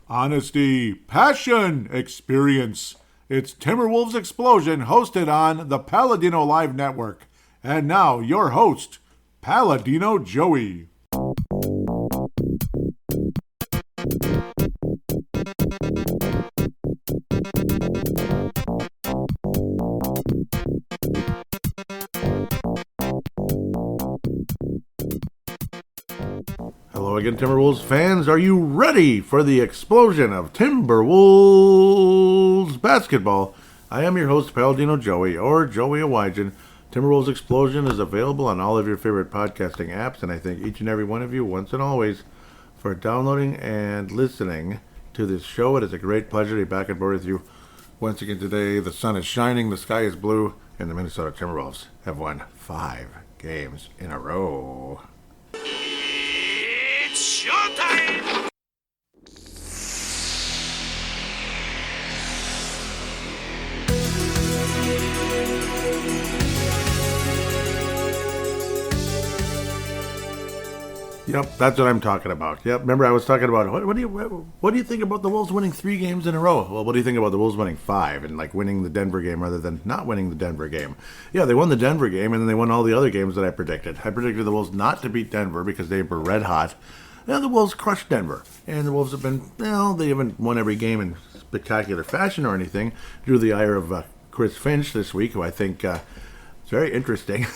Honesty, passion, experience. It's Timberwolves Explosion, hosted on the Paladinolive Network. And now, your host, Paladino Joey. Hello again, Timberwolves fans. Are you ready for the explosion of Timberwolves basketball? I am your host, Paladino Joey, or Joey Awajan. Timberwolves Explosion is available on all of your favorite podcasting apps, and I thank each and every one of you, once and always, for downloading and listening to this show. It is a great pleasure to be back on board with you once again today. The sun is shining, the sky is blue, and the Minnesota Timberwolves have won 5 games in a row. It's showtime! Yep, that's what I'm talking about. Yep, remember I was talking about what do you think about the Wolves winning 3 games in a row? Well, what do you think about the Wolves winning 5 and like winning the Denver game rather than not winning the Denver game? Yeah, they won the Denver game and then they won all the other games that I predicted. I predicted the Wolves not to beat Denver because they were red hot. And the Wolves crushed Denver. And the Wolves have been, well, they haven't won every game in spectacular fashion or anything. Drew the ire of Chris Finch this week, who I think is very interesting.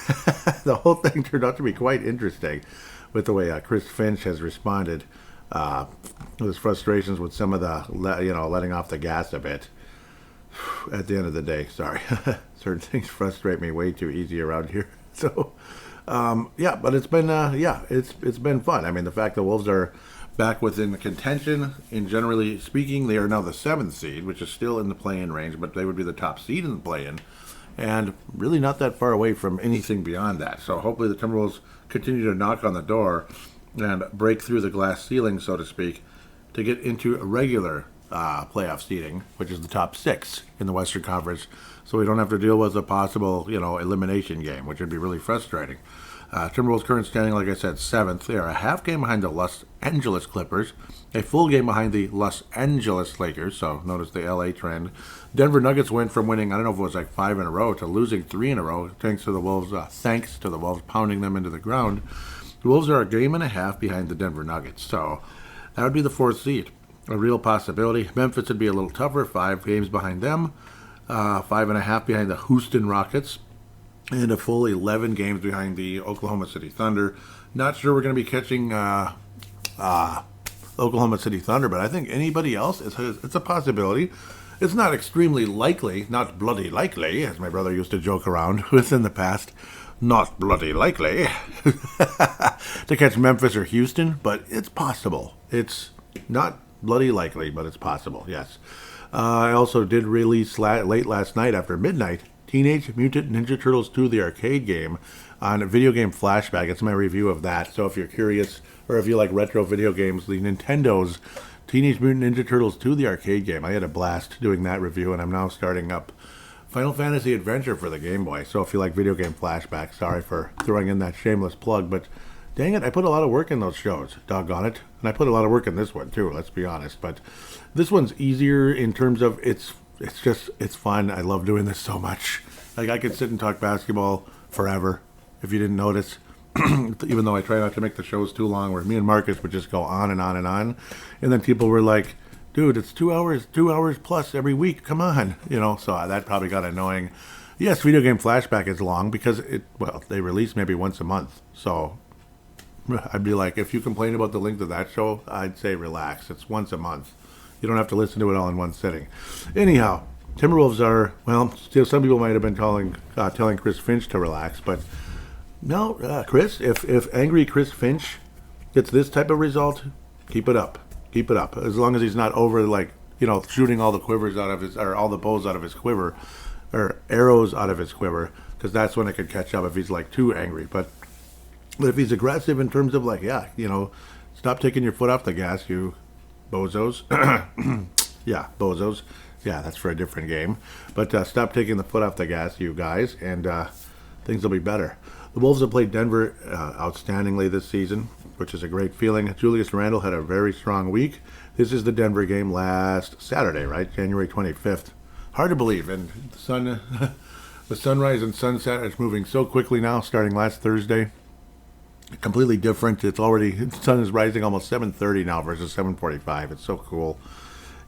The whole thing turned out to be quite interesting with the way Chris Finch has responded with his frustrations with some of the, letting off the gas a bit. At the end of the day, sorry. Certain things frustrate me way too easy around here. So, but it's been, it's been fun. I mean, the fact the Wolves are back within the contention, in generally speaking, they are now the 7th seed, which is still in the play-in range, but they would be the top seed in the play-in, and really not that far away from anything beyond that. So hopefully the Timberwolves continue to knock on the door and break through the glass ceiling, so to speak, to get into a regular playoff seeding, which is the top 6 in the Western Conference, so we don't have to deal with a possible, elimination game, which would be really frustrating. Timberwolves current standing, like I said, 7th. They are a half game behind the Los Angeles Clippers, a full game behind the Los Angeles Lakers, so notice the LA trend. Denver Nuggets went from winning, I don't know if it was like 5 in a row, to losing 3 in a row, thanks to the Wolves pounding them into the ground. The Wolves are a game and a half behind the Denver Nuggets, so that would be the 4th seed. A real possibility. Memphis would be a little tougher, 5 games behind them, 5.5 behind the Houston Rockets, and a full 11 games behind the Oklahoma City Thunder. Not sure we're going to be catching Oklahoma City Thunder, but I think anybody else, it's a possibility. It's not extremely likely, not bloody likely, as my brother used to joke around with in the past, not bloody likely, to catch Memphis or Houston, but it's possible. It's not bloody likely, but it's possible, yes. I also did release late last night after midnight Teenage Mutant Ninja Turtles 2, the arcade game, on Video Game Flashback. It's my review of that, so if you're curious, or if you like retro video games, the Nintendo's Teenage Mutant Ninja Turtles 2, the arcade game. I had a blast doing that review, and I'm now starting up Final Fantasy Adventure for the Game Boy, so if you like Video Game Flashback, sorry for throwing in that shameless plug, but dang it, I put a lot of work in those shows, doggone it, and I put a lot of work in this one too, let's be honest, but this one's easier in terms of it's fun. I love doing this so much. Like, I could sit and talk basketball forever, if you didn't notice, even though I try not to make the shows too long, where me and Marcus would just go on and on and on, and then people were like, dude, it's 2 hours plus every week, come on, so that probably got annoying. Yes, Video Game Flashback is long, because they release maybe once a month, so I'd be like, if you complain about the length of that show, I'd say relax, it's once a month. You don't have to listen to it all in one sitting. Anyhow, Timberwolves are, still some people might have been telling Chris Finch to relax, but no, Chris, if angry Chris Finch gets this type of result, keep it up. Keep it up. As long as he's not over, shooting all the quivers out of his, or all the bows out of his quiver, or arrows out of his quiver, because that's when it could catch up if he's, too angry. But if he's aggressive in terms of, stop taking your foot off the gas, you bozos. Yeah, bozos. Yeah, that's for a different game. But stop taking the foot off the gas, you guys, and things will be better. The The Wolves have played Denver outstandingly this season, which is a great feeling. Julius Randle had a very strong week. This is the Denver game last Saturday, right? January 25th. Hard to believe. And the sun, the sunrise and sunset is moving so quickly now, starting last Thursday. Completely different. It's already, the sun is rising almost 7:30 now versus 7:45. It's so cool.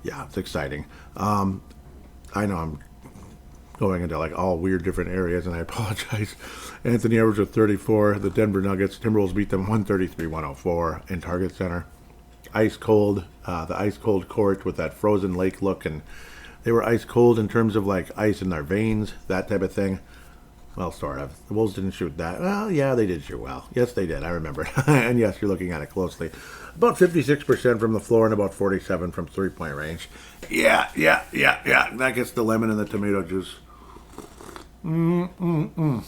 Yeah, it's exciting. I know I'm going into like all weird different areas, and I apologize. Anthony Edwards with 34. The Denver Nuggets, Timberwolves beat them 133-104 in Target Center. Ice cold, the ice cold court with that frozen lake look, and they were ice cold in terms of like ice in their veins, that type of thing. Well, sort of. The Wolves didn't shoot that. Well, yeah, they did shoot well. Yes, they did. I remember. And yes, you're looking at it closely. About 56% from the floor and about 47% from three-point range. Yeah. That gets the lemon and the tomato juice. The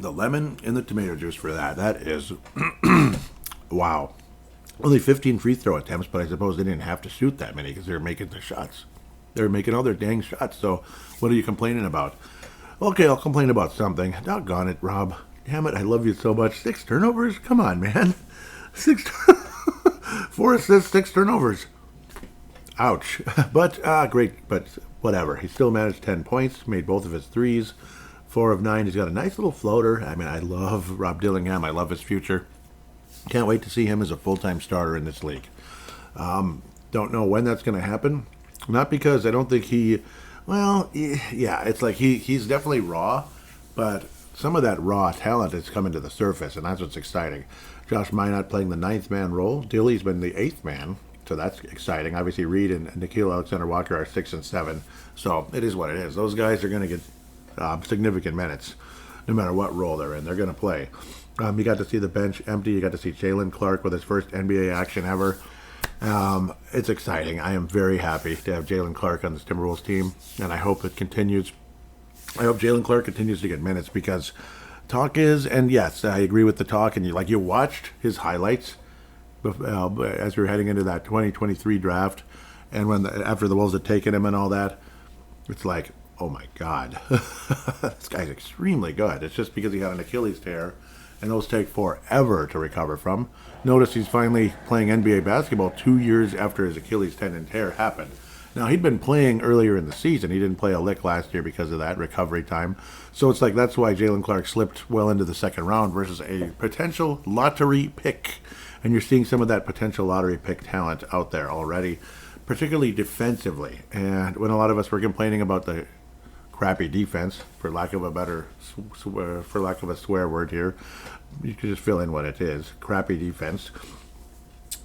lemon and the tomato juice for that. That is, wow. Only 15 free throw attempts, but I suppose they didn't have to shoot that many because they were making the shots. They were making all their dang shots, so what are you complaining about? Okay, I'll complain about something. Doggone it, Rob. Damn it, I love you so much. 6 turnovers? Come on, man. 4 assists, 6 turnovers. Ouch. But, great, but whatever. He still managed 10 points, made both of his threes. 4 of 9. He's got a nice little floater. I mean, I love Rob Dillingham. I love his future. Can't wait to see him as a full-time starter in this league. Don't know when that's going to happen. Not because I don't think he... Well, yeah, it's like he's definitely raw, but some of that raw talent is coming to the surface, and that's what's exciting. Josh Minot playing the 9th man role. Dilly's been the 8th man, so that's exciting. Obviously, Reed and Nikhil Alexander-Walker are 6 and 7, so it is what it is. Those guys are going to get significant minutes, no matter what role they're in. They're going to play. You got to see the bench empty. You got to see Jalen Clark with his first NBA action ever. It's exciting. I am very happy to have Jalen Clark on this Timberwolves team, and I hope it continues. I hope Jalen Clark continues to get minutes because talk is, and yes, I agree with the talk, and you watched his highlights as we were heading into that 2023 draft, and after the Wolves had taken him and all that, it's like, oh my God, this guy's extremely good. It's just because he had an Achilles tear, and those take forever to recover from. Notice he's finally playing NBA basketball 2 years after his Achilles tendon tear happened. Now, he'd been playing earlier in the season. He didn't play a lick last year because of that recovery time. So it's like that's why Jalen Clark slipped well into the second round versus a potential lottery pick. And you're seeing some of that potential lottery pick talent out there already, particularly defensively. And when a lot of us were complaining about the crappy defense, for lack of a swear word here, you can just fill in what it is. Crappy defense.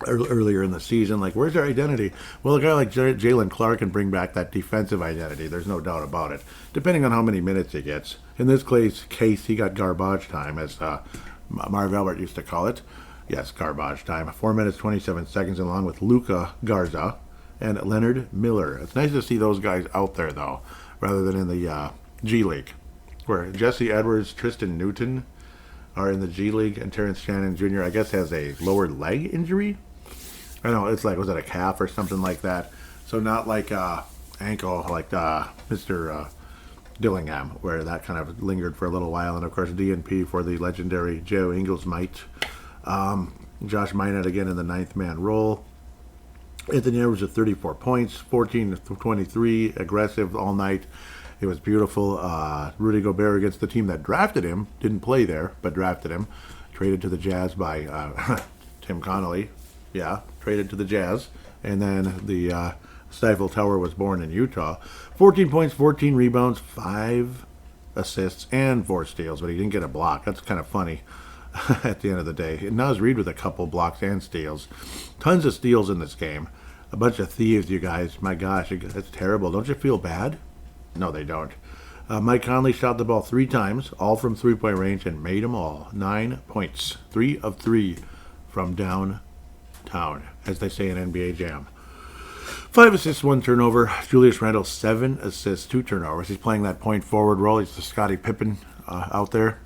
Earlier in the season, like, where's their identity? Well, a guy like Jalen Clark can bring back that defensive identity. There's no doubt about it, depending on how many minutes he gets. In this case, he got garbage time, as Marv Albert used to call it. Yes, garbage time. 4 minutes, 27 seconds, along with Luka Garza and Leonard Miller. It's nice to see those guys out there, though, rather than in the G League, where Jesse Edwards, Tristan Newton are in the G League, and Terrence Shannon Jr., I guess, has a lower leg injury. I don't know, it's like, was it a calf or something like that? So not like ankle, like Mr. Dillingham, where that kind of lingered for a little while. And, of course, DNP for the legendary Joe Inglesmite. Josh Minot again in the 9th man role. Anthony Edwards with 34 points, 14 to 23, aggressive all night. It was beautiful. Rudy Gobert against the team that drafted him. Didn't play there, but drafted him. Traded to the Jazz by Tim Connolly. Yeah, traded to the Jazz. And then the Stifle Tower was born in Utah. 14 points, 14 rebounds, 5 assists, and 4 steals. But he didn't get a block. That's kind of funny at the end of the day. And Naz Reid with a couple blocks and steals. Tons of steals in this game. A bunch of thieves, you guys. My gosh, that's terrible. Don't you feel bad? No, they don't. Mike Conley shot the ball 3 times, all from three-point range, and made them all. 9 points. 3 of 3 from downtown, as they say in NBA Jam. 5 assists, 1 turnover. Julius Randle, 7 assists, 2 turnovers. He's playing that point forward role. He's the Scottie Pippen out there.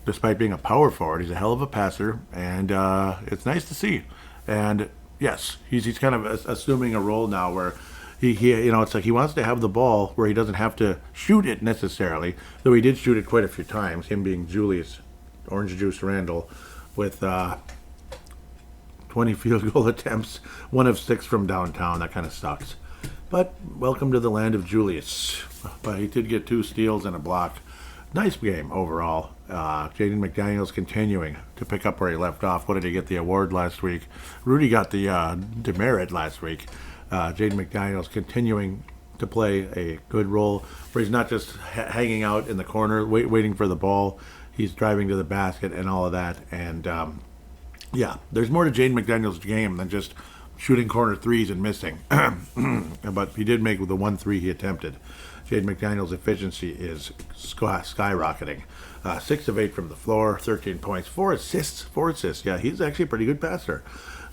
Despite being a power forward, he's a hell of a passer, and it's nice to see. And yes, he's kind of assuming a role now where he it's like he wants to have the ball where he doesn't have to shoot it necessarily, though he did shoot it quite a few times, him being Julius Orange Juice Randall with 20 field goal attempts, 1 of 6 from downtown. That kind of sucks. But welcome to the land of Julius. But he did get 2 steals and a block. Nice game overall. Jaden McDaniels continuing to pick up where he left off. What did he get the award last week? Rudy got the demerit last week. Jaden McDaniels continuing to play a good role where he's not just hanging out in the corner waiting for the ball. He's driving to the basket and all of that. And yeah, there's more to Jaden McDaniels' game than just shooting corner threes and missing. But he did make the 1 3 he attempted. Jaden McDaniels' efficiency is skyrocketing. 6 of 8 from the floor, 13 points, 4 assists. 4 assists. Yeah, he's actually a pretty good passer.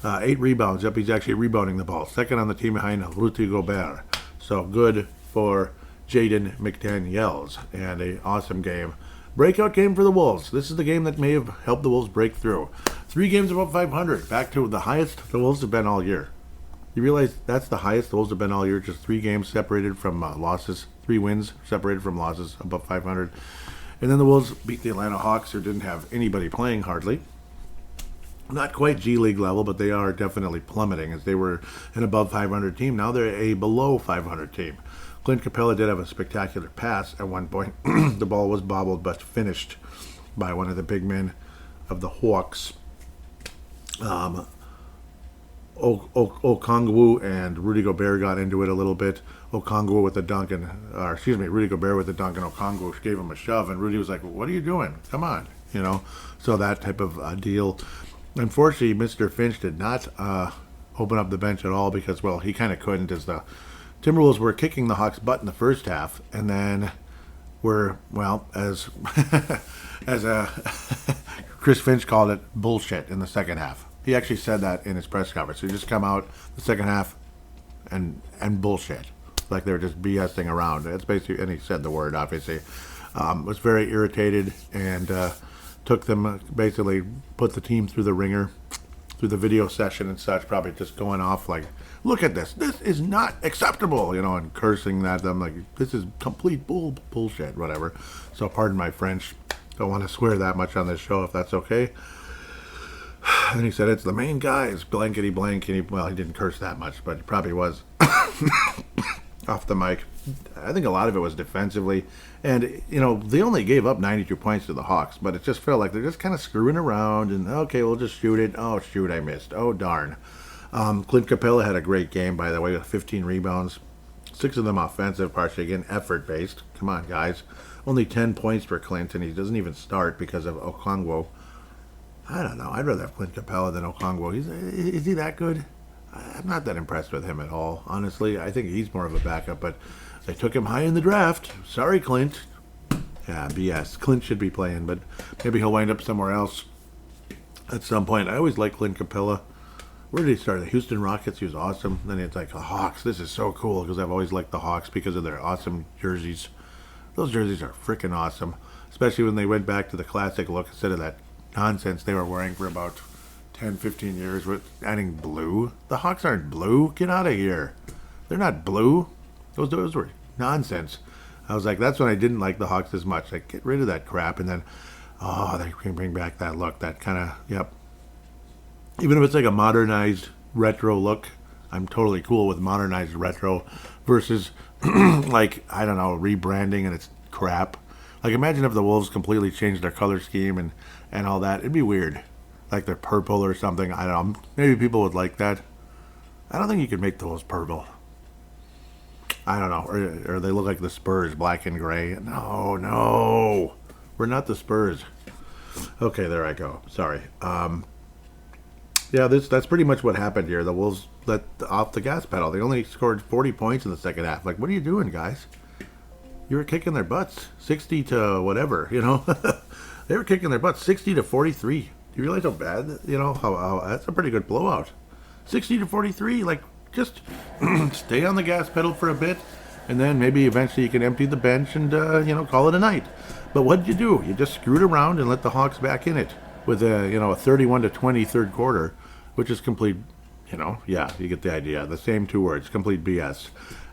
8 rebounds. Yep, he's actually rebounding the ball. Second on the team behind Rudy Gobert. So good for Jaden McDaniels. And an awesome game. Breakout game for the Wolves. This is the game that may have helped the Wolves break through. 3 games above 500. Back to the highest the Wolves have been all year. You realize that's the highest the Wolves have been all year? Just 3 games separated from losses. 3 wins separated from losses above 500. And then the Wolves beat the Atlanta Hawks, who didn't have anybody playing hardly. Not quite G League level, but they are definitely plummeting as they were an above 500 team. Now they're a below 500 team. Clint Capella did have a spectacular pass at one point. The ball was bobbled but finished by one of the big men of the Hawks. Okongwu and Rudy Gobert got into it a little bit. Rudy Gobert with the dunk, and Okongwu gave him a shove, and Rudy was like, "What are you doing? Come on," So that type of deal. Unfortunately, Mr. Finch did not open up the bench at all because, well, he kind of couldn't, as the Timberwolves were kicking the Hawks' butt in the first half, and then were, well, as Chris Finch called it, bullshit in the second half. He actually said that in his press conference. He just come out the second half and bullshit, like they were just BSing around. That's basically, and he said the word, obviously. Was very irritated and took them, basically put the team through the ringer, through the video session and such, probably just going off like, "Look at this. This is not acceptable," and cursing at them like, "This is complete bullshit," whatever. So pardon my French. Don't want to swear that much on this show if that's okay. And he said, "It's the main guys, blankety blank." And he didn't curse that much, but he probably was off the mic. I think a lot of it was defensively. And, they only gave up 92 points to the Hawks, but it just felt like they're just kind of screwing around and, okay, we'll just shoot it. Oh, shoot, I missed. Oh, darn. Clint Capella had a great game, by the way, with 15 rebounds. 6 of them offensive, partially, again, effort-based. Come on, guys. Only 10 points for Clint, and he doesn't even start because of Okongwu. I don't know. I'd rather have Clint Capella than Okongwu. Is he that good? I'm not that impressed with him at all, honestly. I think he's more of a backup, but they took him high in the draft. Sorry, Clint. Yeah, BS. Clint should be playing, but maybe he'll wind up somewhere else at some point. I always liked Clint Capella. Where did he start? The Houston Rockets. He was awesome. Then it's like the Hawks. This is so cool because I've always liked the Hawks because of their awesome jerseys. Those jerseys are freaking awesome, especially when they went back to the classic look instead of that nonsense they were wearing for about 10, 15 years with adding blue. The Hawks aren't blue. Get out of here. They're not blue. Those were nonsense. I was like, that's when I didn't like the Hawks as much. Like, get rid of that crap. And then, they can bring back that look. That kind of, yep. Even if it's like a modernized retro look, I'm totally cool with modernized retro versus, like, I don't know, rebranding and it's crap. Like, imagine if the Wolves completely changed their color scheme and all that. It'd be weird. Like they're purple or something. I don't know. Maybe people would like that. I don't think you could make the Wolves purple. I don't know. Or they look like the Spurs, black and gray. No. We're not the Spurs. Okay, there I go. Sorry. Yeah, that's pretty much what happened here. The Wolves let off the gas pedal. They only scored 40 points in the second half. Like, what are you doing, guys? You were kicking their butts. 60 to whatever, They were kicking their butts 60 to 43. Do you realize how bad, how that's a pretty good blowout. 60 to 43, like, just stay on the gas pedal for a bit, and then maybe eventually you can empty the bench and, call it a night. But what did you do? You just screwed around and let the Hawks back in it with a 31 to 20 third quarter, which is complete, yeah, you get the idea. The same 2 words, complete BS.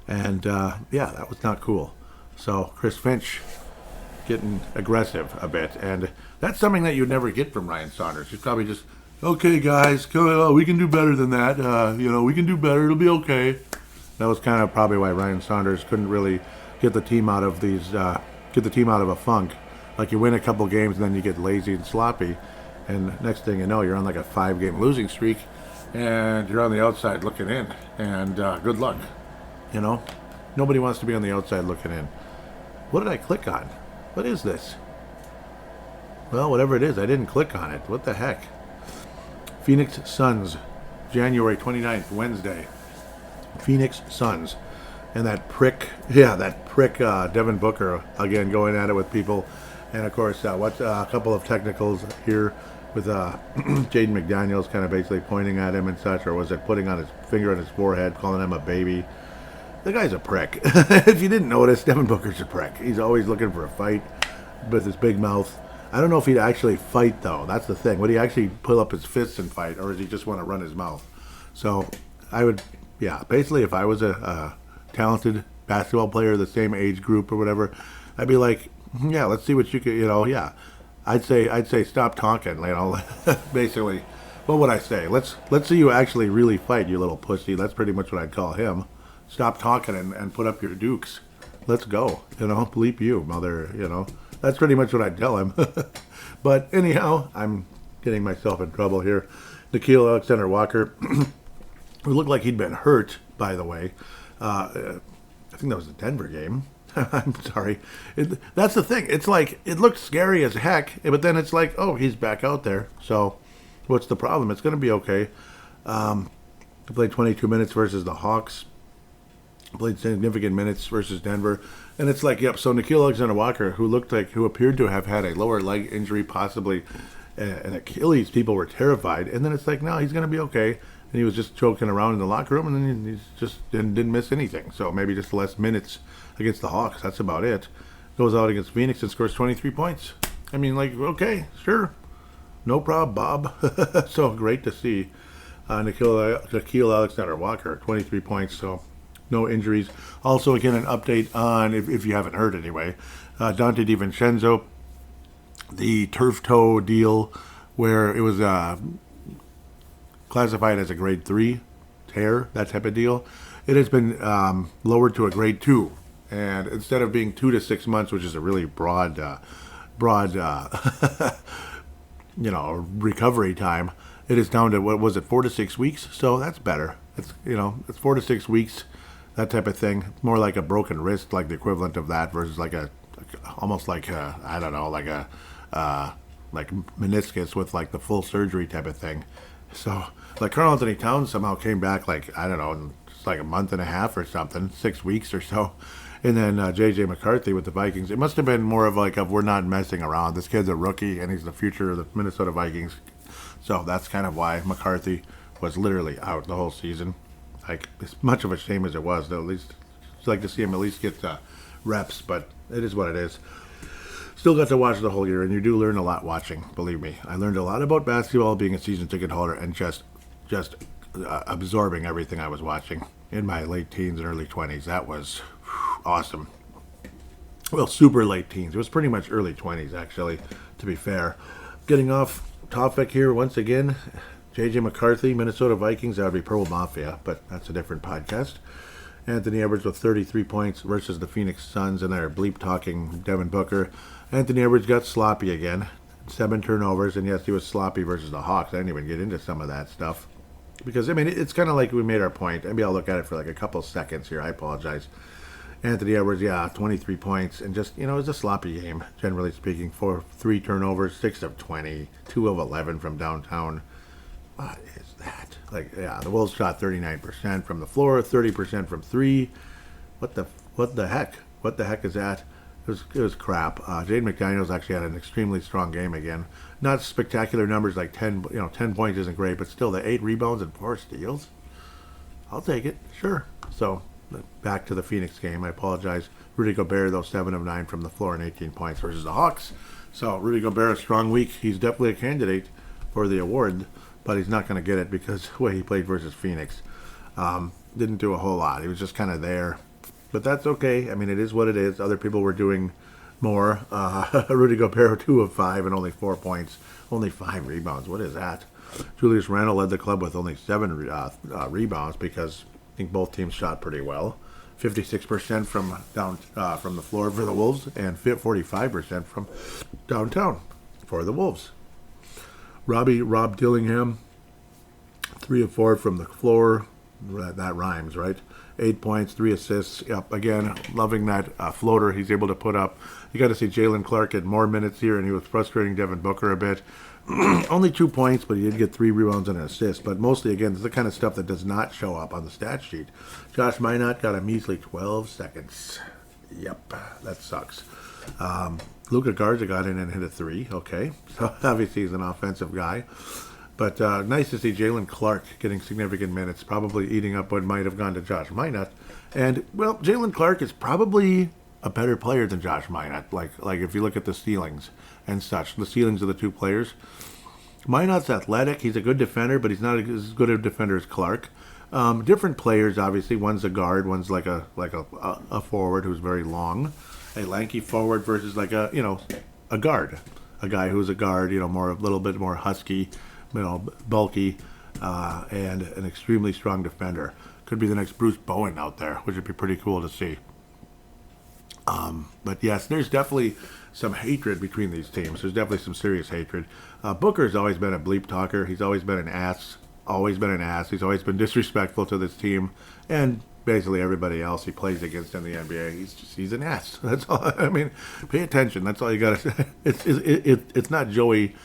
And, yeah, that was not cool. So, Chris Finch getting aggressive a bit, and that's something that you'd never get from Ryan Saunders. He's probably just, okay, guys, come on, we can do better than that. We can do better. It'll be okay. That was kind of probably why Ryan Saunders couldn't really get the team out of a funk. Like you win a couple games and then you get lazy and sloppy, and next thing you know, you're on like a 5-game losing streak, and you're on the outside looking in. And good luck. Nobody wants to be on the outside looking in. What did I click on? What is this? Well, whatever it is, I didn't click on it. What the heck? Phoenix Suns, January 29th, Wednesday. Phoenix Suns. And that prick Devin Booker, again, going at it with people. And, of course, a couple of technicals here with Jaden McDaniels kind of basically pointing at him and such, or was it putting on his finger on his forehead, calling him a baby? The guy's a prick. If you didn't notice, Devin Booker's a prick. He's always looking for a fight with his big mouth. I don't know if he'd actually fight, though. That's the thing. Would he actually pull up his fists and fight, or does he just want to run his mouth? So I would, basically if I was a talented basketball player, the same age group or whatever, I'd be like, let's see what you could, I'd say stop talking, basically. What would I say? Let's see you actually really fight, you little pussy. That's pretty much what I'd call him. Stop talking and put up your dukes. Let's go. Bleep you, mother, That's pretty much what I'd tell him. But anyhow, I'm getting myself in trouble here. Nickeil Alexander-Walker, who looked like he'd been hurt, by the way. I think that was the Denver game. I'm sorry. That's the thing. It's like, it looked scary as heck, but then it's like, oh, he's back out there. So what's the problem? It's going to be okay. He played 22 minutes versus the Hawks. Played significant minutes versus Denver. And it's like, so Nickeil Alexander-Walker, who appeared to have had a lower leg injury, possibly an Achilles, people were terrified. And then it's like, no, he's going to be okay. And he was just choking around in the locker room, and then he just didn't miss anything. So maybe just less minutes against the Hawks. That's about it. Goes out against Phoenix and scores 23 points. I mean, okay, sure. No problem, Bob. So great to see Nickeil Alexander-Walker, 23 points, so no injuries. Also, again, an update on, if you haven't heard anyway, Dante DiVincenzo, the turf toe deal where it was classified as a grade 3 tear, that type of deal. It has been lowered to a grade 2. And instead of being 2 to 6 months, which is a really broad recovery time, it is down to, 4 to 6 weeks? So that's better. It's 4 to 6 weeks, that type of thing. More like a broken wrist, like the equivalent of that, versus like almost like meniscus with like the full surgery type of thing. So like Karl Anthony Towns somehow came back in just like a month and a half or something, 6 weeks or so. And then J.J. McCarthy with the Vikings. It must have been more of we're not messing around. This kid's a rookie, and he's the future of the Minnesota Vikings. So that's kind of why McCarthy was literally out the whole season. As much of a shame as it was, though, at least I'd like to see him at least get reps, but it is what it is. Still got to watch the whole year, and you do learn a lot watching, believe me. I learned a lot about basketball, being a season ticket holder, and just absorbing everything I was watching in my late teens and early 20s. That was awesome. Well, super late teens. It was pretty much early 20s, actually, to be fair. Getting off topic here once again, J.J. McCarthy, Minnesota Vikings. That would be Purple Mafia, but that's a different podcast. Anthony Edwards with 33 points versus the Phoenix Suns, and they're bleep-talking Devin Booker. Anthony Edwards got sloppy again. 7 turnovers, and yes, he was sloppy versus the Hawks. I didn't even get into some of that stuff. Because, it's kind of like we made our point. Maybe I'll look at it for a couple seconds here. I apologize. Anthony Edwards, 23 points, and just, it was a sloppy game, generally speaking. 3 turnovers, 6 of 20, 2 of 11 from downtown. What is that? The Wolves shot 39% from the floor, 30% from 3. What the heck? What the heck is that? It was crap. Jaden McDaniels actually had an extremely strong game again. Not spectacular numbers like 10 points isn't great, but still the 8 rebounds and 4 steals. I'll take it, sure. So back to the Phoenix game. I apologize. Rudy Gobert, though, 7 of 9 from the floor and 18 points versus the Hawks. So Rudy Gobert, a strong week. He's definitely a candidate for the award, but he's not going to get it because the way he played versus Phoenix. Didn't do a whole lot. He was just kind of there. But that's okay. It is what it is. Other people were doing more. Rudy Gobert, 2 of 5 and only 4 points, only 5 rebounds. What is that? Julius Randle led the club with only 7 rebounds because I think both teams shot pretty well. 56% from the floor for the Wolves and 45% from downtown for the Wolves. Rob Dillingham, 3 of 4 from the floor. That rhymes, right? 8 points, 3 assists. Yep, again, loving that floater he's able to put up. You got to see Jalen Clark get more minutes here, and he was frustrating Devin Booker a bit. Only 2 points, but he did get 3 rebounds and an assist. But mostly, again, this is the kind of stuff that does not show up on the stat sheet. Josh Minot got a measly 12 seconds. Yep, that sucks. Luka Garza got in and hit a 3. Okay, so obviously he's an offensive guy. But nice to see Jalen Clark getting significant minutes, probably eating up what might have gone to Josh Minot. And, well, Jalen Clark is probably a better player than Josh Minot. Like if you look at the ceilings and such, the ceilings of the two players. Minot's athletic. He's a good defender, but he's not as good a defender as Clark. Different players, obviously. One's a guard. One's like a forward who's very long. A lanky forward versus like a guard. A guy who's a guard, a little bit more husky, bulky, and an extremely strong defender. Could be the next Bruce Bowen out there, which would be pretty cool to see. But yes, there's definitely some hatred between these teams. There's definitely some serious hatred. Booker's always been a bleep talker. He's always been an ass. He's always been disrespectful to this team and basically everybody else he plays against in the NBA. He's an ass. That's all. I mean, pay attention. That's all you got to say. It's not Joey,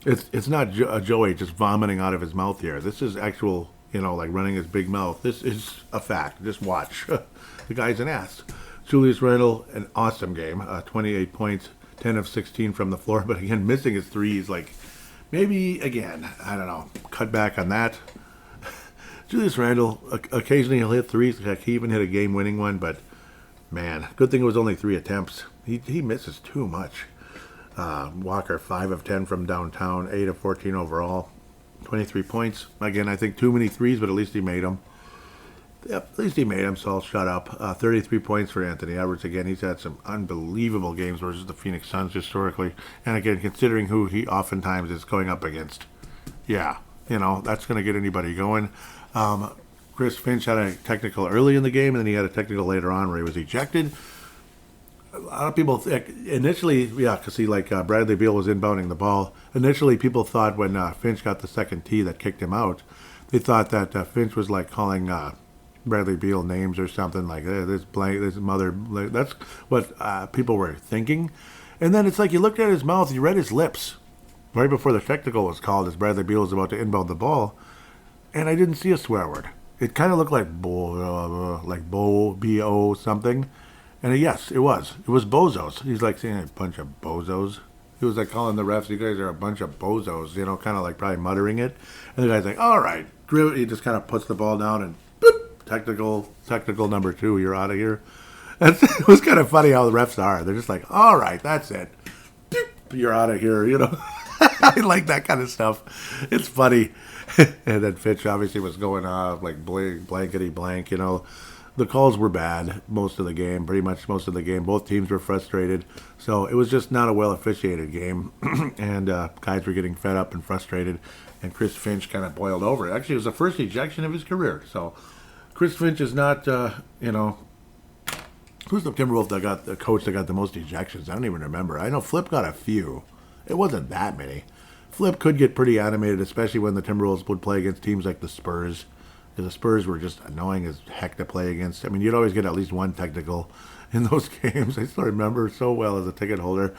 It's not Joey just vomiting out of his mouth here. This is actual, like running his big mouth. This is a fact. Just watch. The guy's an ass. Julius Randle, an awesome game. 28 points, 10 of 16 from the floor. But again, missing his threes. Like, maybe, again, I don't know, cut back on that. Julius Randle, occasionally he'll hit threes. Heck, he even hit a game-winning one. But, man, good thing it was only 3 attempts. He misses too much. Walker, 5 of 10 from downtown, 8 of 14 overall, 23 points. Again, I think too many threes, but at least he made them. Yep, at least he made them, so I'll shut up. 33 points for Anthony Edwards. Again, he's had some unbelievable games versus the Phoenix Suns historically. And again, considering who he oftentimes is going up against. Yeah, that's going to get anybody going. Chris Finch had a technical early in the game, and then he had a technical later on where he was ejected. A lot of people initially, because Bradley Beal was inbounding the ball. Initially, people thought when Finch got the second tee that kicked him out, they thought that Finch was calling Bradley Beal names or something like this mother. That's what people were thinking. And then it's like you looked at his mouth, you read his lips right before the technical was called as Bradley Beal was about to inbound the ball, and I didn't see a swear word. It kind of looked like B-O something. And yes, it was. It was bozos. He's saying a bunch of bozos. He was calling the refs, you guys are a bunch of bozos, kind of probably muttering it. And the guy's like, all right. He just kind of puts the ball down and boop, technical number 2, you're out of here. It was kind of funny how the refs are. They're just like, all right, that's it. Boop, you're out of here, I like that kind of stuff. It's funny. And then Fitch obviously was going off blankety blank, The calls were bad most of the game, pretty much most of the game. Both teams were frustrated. So it was just not a well-officiated game. And guys were getting fed up and frustrated. And Chris Finch kind of boiled over. Actually, it was the first ejection of his career. So Chris Finch is not, who's the Timberwolves the coach that got the most ejections? I don't even remember. I know Flip got a few. It wasn't that many. Flip could get pretty animated, especially when the Timberwolves would play against teams like the Spurs. The Spurs were just annoying as heck to play against. I mean, you'd always get at least one technical in those games. I still remember so well as a ticket holder.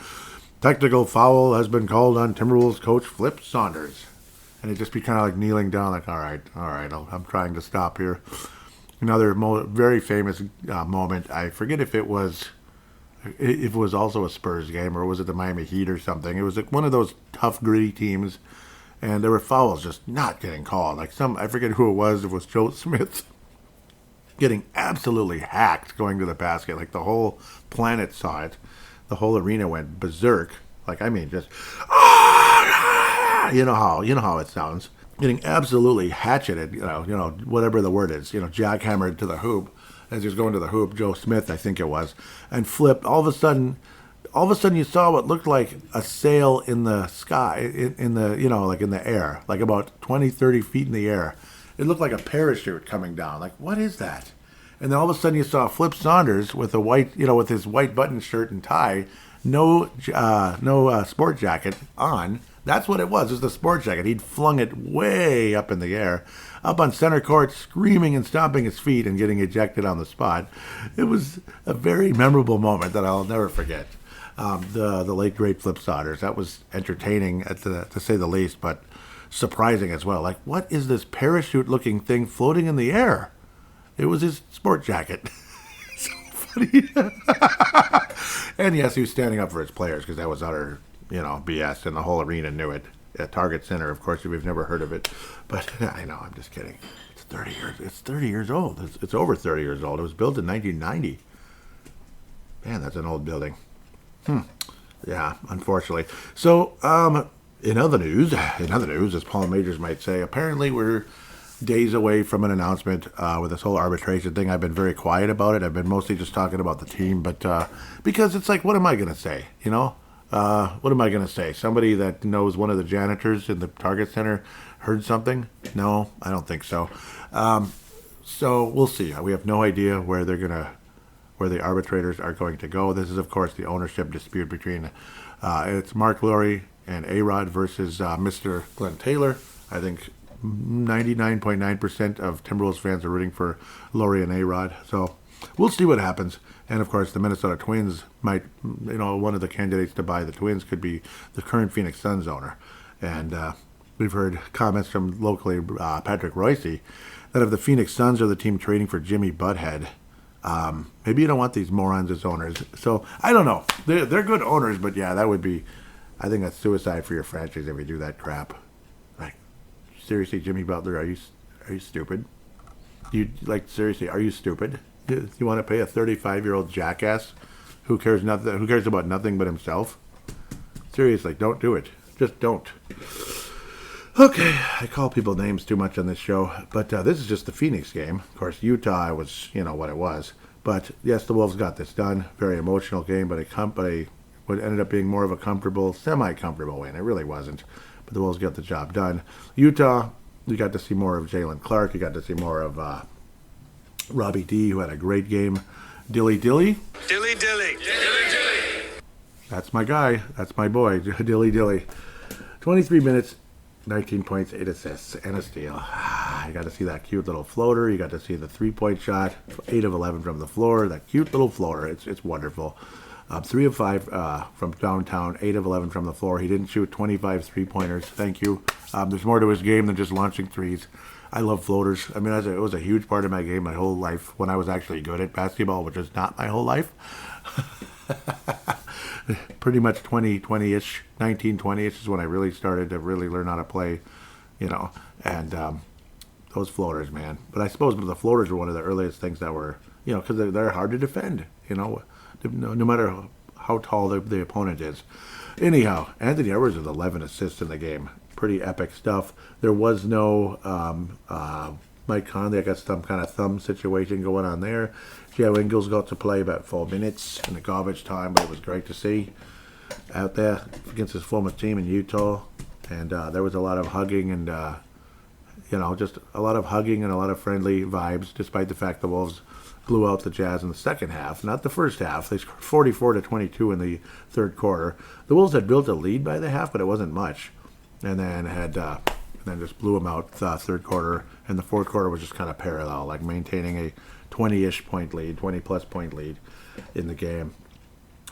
Technical foul has been called on Timberwolves coach Flip Saunders. And it'd just be kind of kneeling down, all right, I'm trying to stop here. Another very famous moment, I forget if it was also a Spurs game or was it the Miami Heat or something. It was one of those tough, gritty teams. And there were fouls just not getting called. I forget who it was. It was Joe Smith getting absolutely hacked going to the basket. The whole planet saw it. The whole arena went berserk. Just, you know how it sounds. Getting absolutely hatcheted, whatever the word is, jackhammered to the hoop. as he was going to the hoop, Joe Smith, I think it was, and flipped. All of a sudden, you saw what looked like a sail in the sky, in the, like in the air, like about 20, 30 feet in the air. It looked like a parachute coming down. Like, what is that? And then all of a sudden you saw Flip Saunders with a white, with his white button shirt and tie, no sport jacket on. That's what it was. It was the sport jacket. He'd flung it way up in the air, up on center court, screaming and stomping his feet and getting ejected on the spot. It was a very memorable moment that I'll never forget. The late great Flip Saunders. That was entertaining to say the least, but surprising as well. Like, what is this parachute-looking thing floating in the air? It was his sport jacket. So funny. And yes, he was standing up for his players because that was utter, BS, and the whole arena knew it. At Target Center, of course, we've never heard of it. But I know, I'm just kidding. It's 30 years. It's 30 years old. It's over 30 years old. It was built in 1990. Man, that's an old building. Yeah, unfortunately. So, in other news, as Paul Majors might say, apparently we're days away from an announcement with this whole arbitration thing. I've been very quiet about it. I've been mostly just talking about the team, but because it's like, what am I going to say? What am I going to say? Somebody that knows one of the janitors in the Target Center heard something? No, I don't think so. So we'll see. We have no idea where the arbitrators are going to go. This is, of course, the ownership dispute between it's Mark Laurie and A-Rod versus Mr. Glenn Taylor. I think 99.9% of Timberwolves fans are rooting for Laurie and A-Rod. So we'll see what happens. And, of course, the Minnesota Twins might, one of the candidates to buy the Twins could be the current Phoenix Suns owner. And we've heard comments from locally Patrick Royce that if the Phoenix Suns are the team trading for Jimmy Butthead, maybe you don't want these morons as owners. So, I don't know. They're good owners, but, yeah, that would be, I think that's suicide for your franchise if you do that crap. Like, seriously, Jimmy Butler, are you stupid? Seriously, are you stupid? You want to pay a 35-year-old jackass who cares about nothing but himself? Seriously, don't do it. Just don't. Okay, I call people names too much on this show, but this is just the Phoenix game. Of course, Utah was, what it was. But yes, the Wolves got this done. Very emotional game, but what ended up being more of a semi-comfortable win. It really wasn't, but the Wolves got the job done. Utah, you got to see more of Jalen Clark. You got to see more of Robbie D, who had a great game. Dilly. Dilly. That's my guy. That's my boy, Dilly. 23 minutes, 19 points, 8 assists, and a steal. You got to see that cute little floater. You got to see the three-point shot, 8 of 11 from the floor. That cute little floater. It's wonderful. 3 of 5 from downtown, 8 of 11 from the floor. He didn't shoot 25 three-pointers. Thank you. There's more to his game than just launching threes. I love floaters. I mean, it was a huge part of my game my whole life when I was actually good at basketball, which is not my whole life. Pretty much 20-ish, 19, 20-ish is when I really started to really learn how to play, and those floaters, man. But I suppose the floaters were one of the earliest things that were, because they're hard to defend, no matter how tall the opponent is. Anyhow, Anthony Edwards with 11 assists in the game. Pretty epic stuff. There was no Mike Conley. I got some kind of thumb situation going on there. Joe Ingles got to play about 4 minutes in the garbage time, but it was great to see out there against his former team in Utah. And there was a lot of hugging and, just a lot of hugging and a lot of friendly vibes, despite the fact the Wolves blew out the Jazz in the second half, not the first half. They scored 44-22 in the third quarter. The Wolves had built a lead by the half, but it wasn't much. And then just blew them out third quarter, and the fourth quarter was just kind of parallel, like maintaining a 20-ish point lead, 20-plus point lead in the game.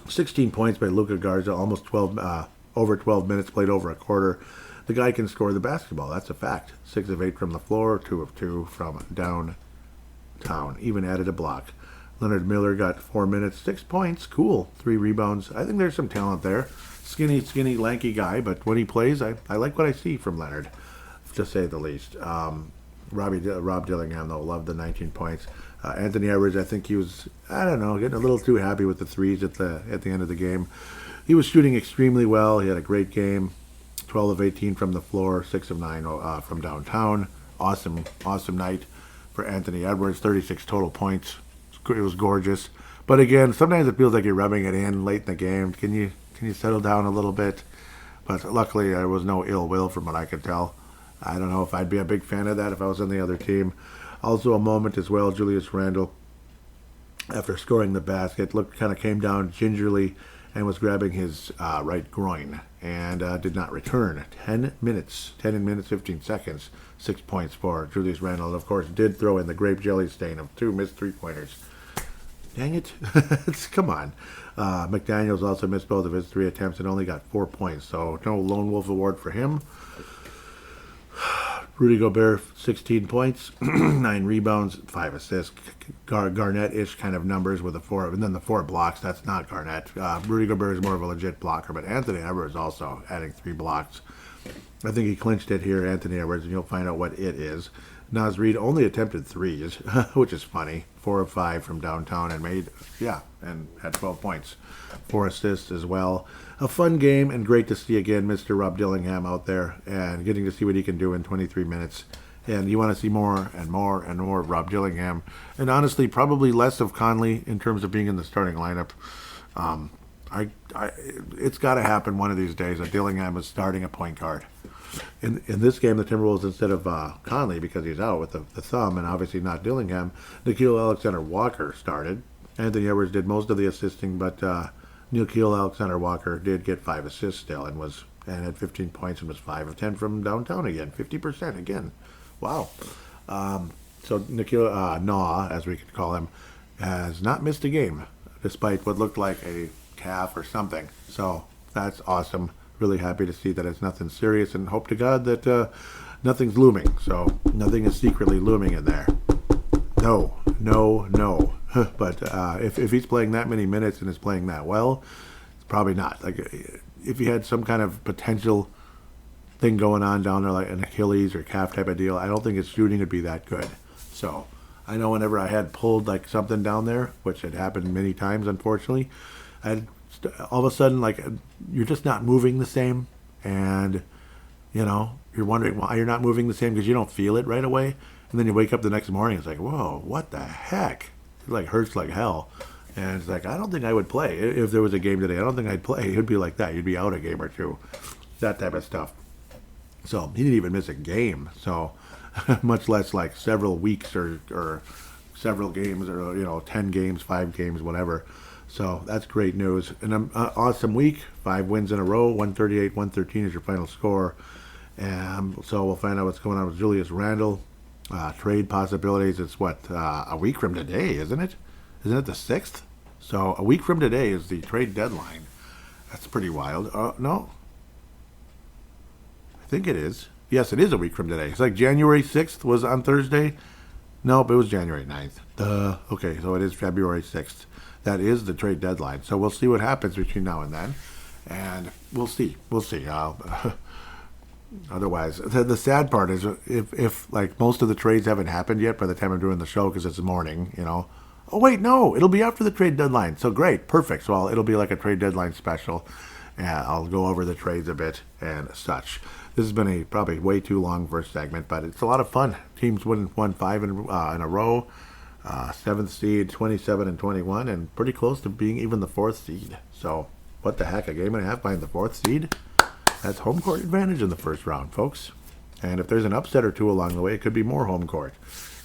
16 points by Luka Garza, almost 12, over 12 minutes, played over a quarter. The guy can score the basketball, that's a fact. 6 of 8 from the floor, 2 of 2 from downtown, even added a block. Leonard Miller got 4 minutes, 6 points, cool, 3 rebounds. I think there's some talent there. Skinny, lanky guy, but when he plays, I like what I see from Leonard, to say the least. Rob Dillingham, though, loved the 19 points. Anthony Edwards, I think he was, getting a little too happy with the threes at the end of the game. He was shooting extremely well. He had a great game. 12 of 18 from the floor, 6 of 9 from downtown. Awesome night for Anthony Edwards. 36 total points. it was gorgeous. But again, sometimes it feels like you're rubbing it in late in the game. Can you settle down a little bit? But luckily, there was no ill will from what I could tell. I don't know if I'd be a big fan of that if I was on the other team. Also, a moment as well, Julius Randle, after scoring the basket, came down gingerly and was grabbing his right groin and did not return. 10 minutes, 15 seconds, 6 points for Julius Randle. And of course, did throw in the grape jelly stain of 2 missed three-pointers. Dang it. Come on. McDaniels also missed both of his 3 attempts and only got 4 points. So no Lone Wolf award for him. Rudy Gobert, 16 points, 9 rebounds, 5 assists. Garnett-ish kind of numbers with the 4, and then the 4 blocks. That's not Garnett. Rudy Gobert is more of a legit blocker, but Anthony Edwards also adding 3 blocks. I think he clinched it here, Anthony Edwards, and you'll find out what it is. Naz Reid only attempted 3s, which is funny. 4 of 5 from downtown and and had 12 points. 4 assists as well. A fun game and great to see again Mr. Rob Dillingham out there and getting to see what he can do in 23 minutes. And you want to see more and more and more of Rob Dillingham. And honestly, probably less of Conley in terms of being in the starting lineup. It's got to happen one of these days that Dillingham is starting a point guard. In this game, the Timberwolves, instead of Conley, because he's out with the thumb, and obviously not Dillingham, Nickeil Alexander-Walker started. Anthony Edwards did most of the assisting, but Nickeil Alexander-Walker did get 5 assists still and had 15 points and was 5 of 10 from downtown again, 50% again. Wow. So Nickeil Naw, as we could call him, has not missed a game, despite what looked like a calf or something. So that's awesome. Really happy to see that it's nothing serious, and hope to God that nothing's looming. So nothing is secretly looming in there. No. But if he's playing that many minutes and is playing that well, it's probably not. Like if he had some kind of potential thing going on down there, like an Achilles or calf type of deal, I don't think his shooting would be that good. So I know whenever I had pulled like something down there, which had happened many times, unfortunately, all of a sudden, like, you're just not moving the same, and you're wondering why you're not moving the same because you don't feel it right away, and then you wake up the next morning, it's like, whoa, what the heck? It like hurts like hell, and it's like, I don't think I would play if there was a game today. I don't think I'd play. It'd be like that. You'd be out a game or two, that type of stuff. So he didn't even miss a game, so much less like several weeks or several games or 10 games, 5 games, whatever. So that's great news. And an awesome week. 5 wins in a row. 138-113 is your final score. And so we'll find out what's going on with Julius Randle. Trade possibilities. It's a week from today, isn't it? Isn't it the 6th? So a week from today is the trade deadline. That's pretty wild. No. I think it is. Yes, it is a week from today. It's like January 6th was on Thursday. Nope, it was January 9th. Okay, so it is February 6th. That is the trade deadline. So we'll see what happens between now and then. And we'll see. Otherwise, the sad part is if like most of the trades haven't happened yet by the time I'm doing the show because it's morning, Oh, wait, no. It'll be after the trade deadline. So great. Perfect. So it'll be like a trade deadline special. And I'll go over the trades a bit and such. This has been a probably way too long first segment, but it's a lot of fun. Teams won 5 in a row. 7th seed, 27 and 21, and pretty close to being even the 4th seed. So, what the heck, a game and a half behind the 4th seed? That's home court advantage in the first round, folks. And if there's an upset or two along the way, it could be more home court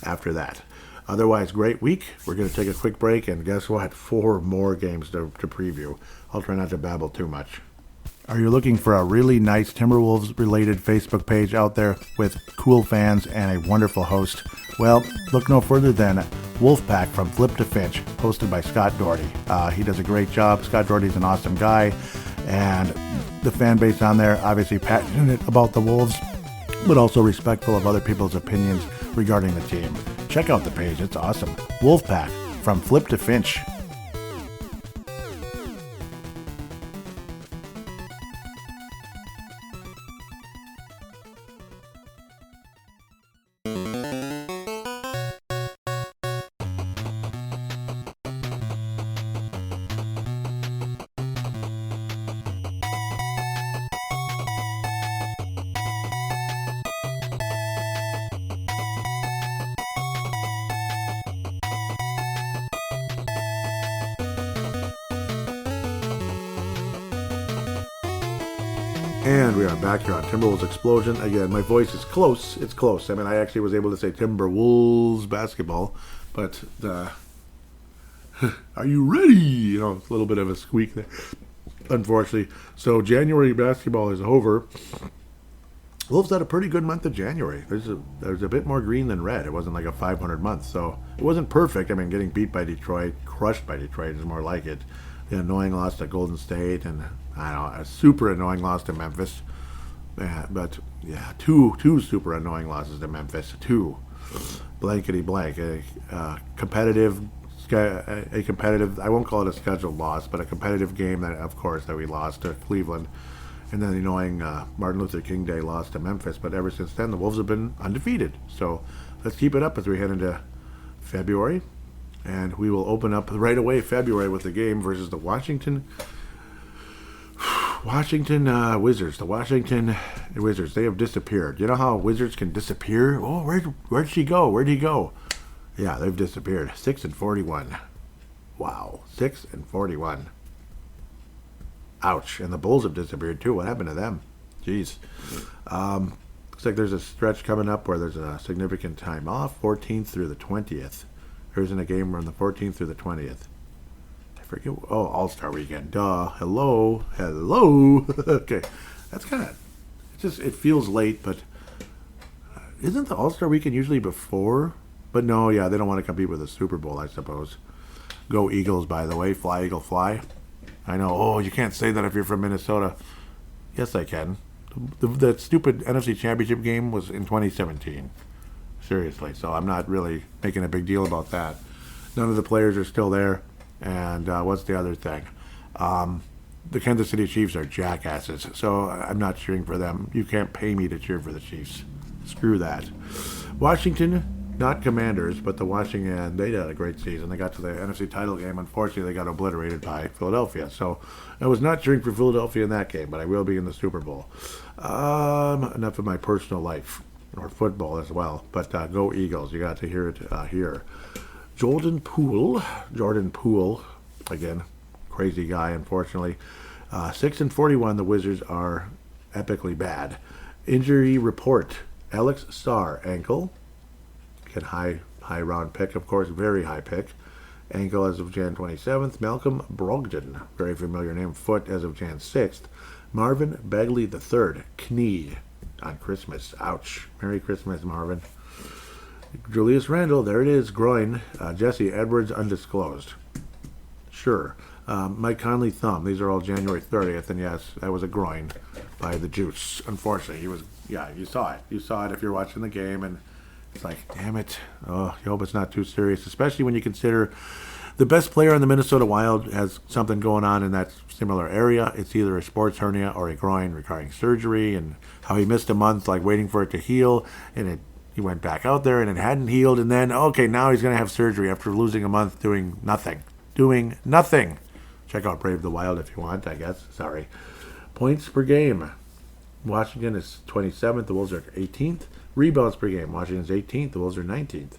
after that. Otherwise, great week. We're going to take a quick break, and guess what? 4 more games to preview. I'll try not to babble too much. Are you looking for a really nice Timberwolves-related Facebook page out there with cool fans and a wonderful host? Well, look no further than Wolfpack from Flip to Finch, hosted by Scott Doherty. He does a great job. Scott Doherty's an awesome guy, and the fan base on there, obviously passionate about the Wolves, but also respectful of other people's opinions regarding the team. Check out the page. It's awesome. Wolfpack from Flip to Finch. And we are back here on Timberwolves Explosion. Again, my voice is close. It's close. I mean, I actually was able to say Timberwolves basketball, but are you ready? You know, it's a little bit of a squeak there, unfortunately. So January basketball is over. Wolves had a pretty good month of January. There's a bit more green than red. It wasn't like a 500 month, so it wasn't perfect. I mean, getting beat by Detroit, crushed by Detroit is more like it. The annoying loss to Golden State, and I don't know, a super annoying loss to Memphis. But yeah, two super annoying losses to Memphis. Two, blankety blank. A competitive. I won't call it a scheduled loss, but a competitive game that, of course, that we lost to Cleveland. And then the annoying Martin Luther King Day loss to Memphis. But ever since then, the Wolves have been undefeated. So let's keep it up as we head into February. And we will open up right away February with the game versus the Washington Wizards. The Washington Wizards, they have disappeared. You know how Wizards can disappear? Oh, where'd she go? Where'd he go? Yeah, they've disappeared. 6-41. Wow, 6-41. Ouch. And the Bulls have disappeared too. What happened to them? Jeez. Looks like there's a stretch coming up where there's a significant time off, 14th through the 20th. There isn't a game from the 14th through the 20th. I forget. Oh, All-Star Weekend. Duh. Hello. Okay. That's kind of... It feels late, but... Isn't the All-Star Weekend usually before? But no, yeah, they don't want to compete with the Super Bowl, I suppose. Go Eagles, by the way. Fly, Eagle, fly. I know. Oh, you can't say that if you're from Minnesota. Yes, I can. That stupid NFC Championship game was in 2017. Seriously. So I'm not really making a big deal about that. None of the players are still there. And what's the other thing? The Kansas City Chiefs are jackasses. So I'm not cheering for them. You can't pay me to cheer for the Chiefs. Screw that. Washington... Not Commanders, but the Washington, they had a great season. They got to the NFC title game. Unfortunately, they got obliterated by Philadelphia. So I was not cheering for Philadelphia in that game, but I will be in the Super Bowl. Enough of my personal life, or football as well. But go Eagles. You got to hear it here. Jordan Poole, again, crazy guy, unfortunately. 6-41, the Wizards are epically bad. Injury report, Alex Starr, ankle. Get high round pick, of course, very high pick. Ankle as of Jan 27th. Malcolm Brogdon, very familiar name. Foot as of Jan 6th. Marvin Bagley III, knee on Christmas. Ouch. Merry Christmas, Marvin. Julius Randle, there it is, groin. Jesse Edwards, undisclosed. Sure. Mike Conley, thumb. These are all January 30th, and yes, that was a groin by the Juice. Unfortunately, you saw it. You saw it if you're watching the game, and it's like, damn it. Oh, you hope it's not too serious, especially when you consider the best player in the Minnesota Wild has something going on in that similar area. It's either a sports hernia or a groin requiring surgery, and how he missed a month, like waiting for it to heal, and he went back out there and it hadn't healed, and then, okay, now he's going to have surgery after losing a month doing nothing. Check out Brave the Wild if you want, I guess. Sorry. Points per game. Washington is 27th. The Wolves are 18th. Rebounds per game. Washington's 18th. The Wolves are 19th.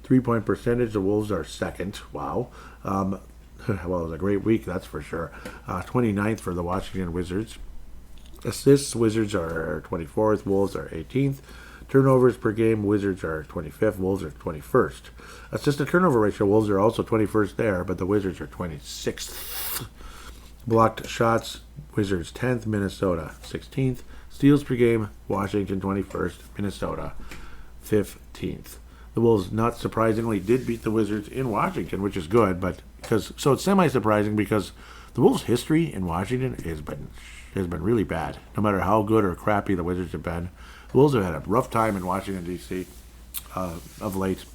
3-point percentage. The Wolves are second. Wow. Well, it was a great week, that's for sure. 29th for the Washington Wizards. Assists. Wizards are 24th. Wolves are 18th. Turnovers per game. Wizards are 25th. Wolves are 21st. Assist to turnover ratio. Wolves are also 21st there, but the Wizards are 26th. Blocked shots. Wizards 10th. Minnesota 16th. Steals per game, Washington 21st, Minnesota 15th. The Wolves, not surprisingly, did beat the Wizards in Washington, which is good, but so it's semi-surprising because the Wolves' history in Washington has been really bad. No matter how good or crappy the Wizards have been, the Wolves have had a rough time in Washington, D.C. Of late.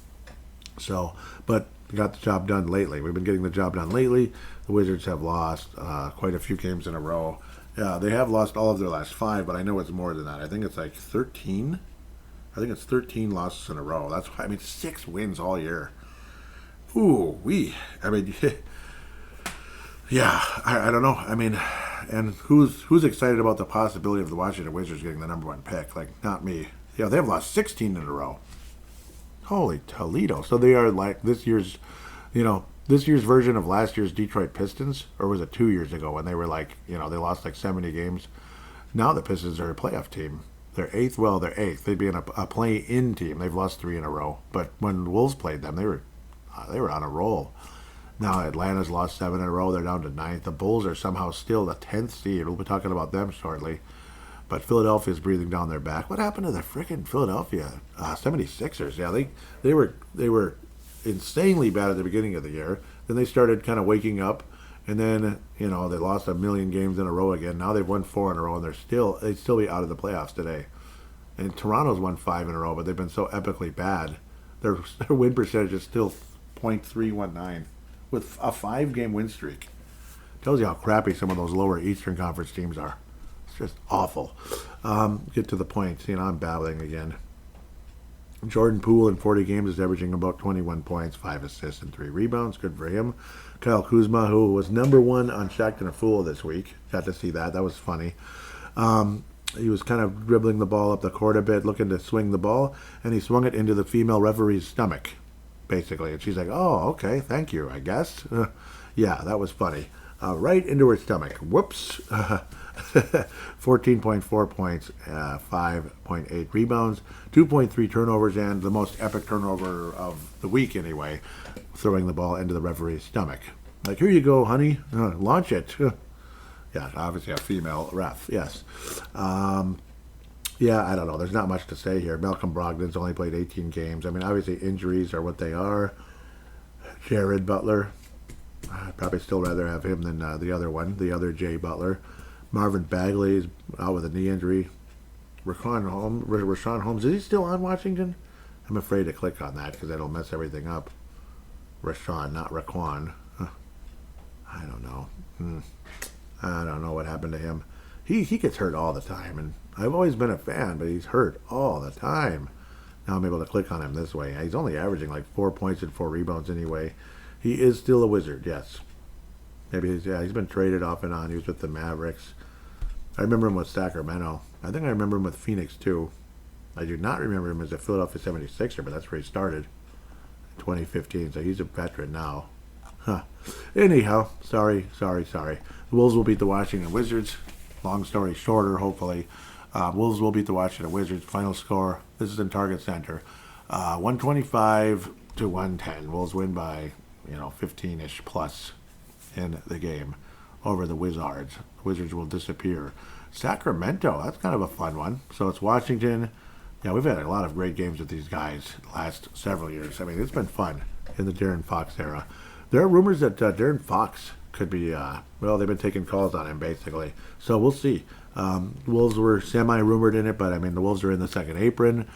So, but got the job done lately. We've been getting the job done lately. The Wizards have lost quite a few games in a row. Yeah, they have lost all of their last 5, but I know it's more than that. I think it's like 13. I think it's 13 losses in a row. That's why, 6 wins all year. Ooh, yeah, I don't know. And who's excited about the possibility of the Washington Wizards getting the number 1 pick? Like, not me. Yeah, they've lost 16 in a row. Holy Toledo. So they are like this year's, this year's version of last year's Detroit Pistons, or was it 2 years ago when they were like, they lost like 70 games? Now the Pistons are a playoff team. They're eighth. Well, they're eighth. They'd be in a play-in team. They've lost 3 in a row. But when the Wolves played them, they were on a roll. Now Atlanta's lost 7 in a row. They're down to 9th. The Bulls are somehow still the 10th seed. We'll be talking about them shortly. But Philadelphia's breathing down their back. What happened to the freaking Philadelphia 76ers? Yeah, they were insanely bad at the beginning of the year. Then they started kind of waking up, and then they lost a million games in a row again. Now they've won 4 in a row, and they'd still be out of the playoffs today. And Toronto's won 5 in a row, but they've been so epically bad. Their win percentage is still .319 with a 5-game win streak. Tells you how crappy some of those lower Eastern Conference teams are. It's just awful. Get to the point. I'm babbling again. Jordan Poole in 40 games is averaging about 21 points, 5 assists, and 3 rebounds. Good for him. Kyle Kuzma, who was number 1 on Shaqtin' a Fool this week. Got to see that. That was funny. He was kind of dribbling the ball up the court a bit, looking to swing the ball, and he swung it into the female referee's stomach, basically. And she's like, oh, okay, thank you, I guess. Yeah, that was funny. Right into her stomach. Whoops. 14.4 points, 5.8 rebounds, 2.3 turnovers, and the most epic turnover of the week anyway, throwing the ball into the referee's stomach. Like, here you go, honey. Launch it. Yeah, obviously a female ref, yes. Yeah, I don't know. There's not much to say here. Malcolm Brogdon's only played 18 games. I mean, obviously injuries are what they are. Jared Butler, I'd probably still rather have him than the other Jay Butler. Marvin Bagley is out with a knee injury. Rashawn Holmes, is he still on Washington? I'm afraid to click on that because that'll mess everything up. Rashawn, not Raquan. I don't know. I don't know what happened to him. He gets hurt all the time, and I've always been a fan, but he's hurt all the time. Now I'm able to click on him this way. He's only averaging like 4 points and 4 rebounds anyway. He is still a Wizard, yes. Maybe he's been traded off and on. He was with the Mavericks. I remember him with Sacramento. I think I remember him with Phoenix too. I do not remember him as a Philadelphia 76er, but that's where he started in 2015. So he's a veteran now. Huh. Anyhow, sorry. The Wolves will beat the Washington Wizards. Long story shorter, hopefully. Wolves will beat the Washington Wizards. Final score, this is in Target Center, 125 to 110. Wolves win by 15-ish plus in the game over the Wizards. The Wizards will disappear. Sacramento, that's kind of a fun one. So it's Washington. Yeah, we've had a lot of great games with these guys the last several years. I mean, it's been fun in the De'Aaron Fox era. There are rumors that De'Aaron Fox could be, they've been taking calls on him, basically. So we'll see. Wolves were semi-rumored in it, but, I mean, the Wolves are in the second apron.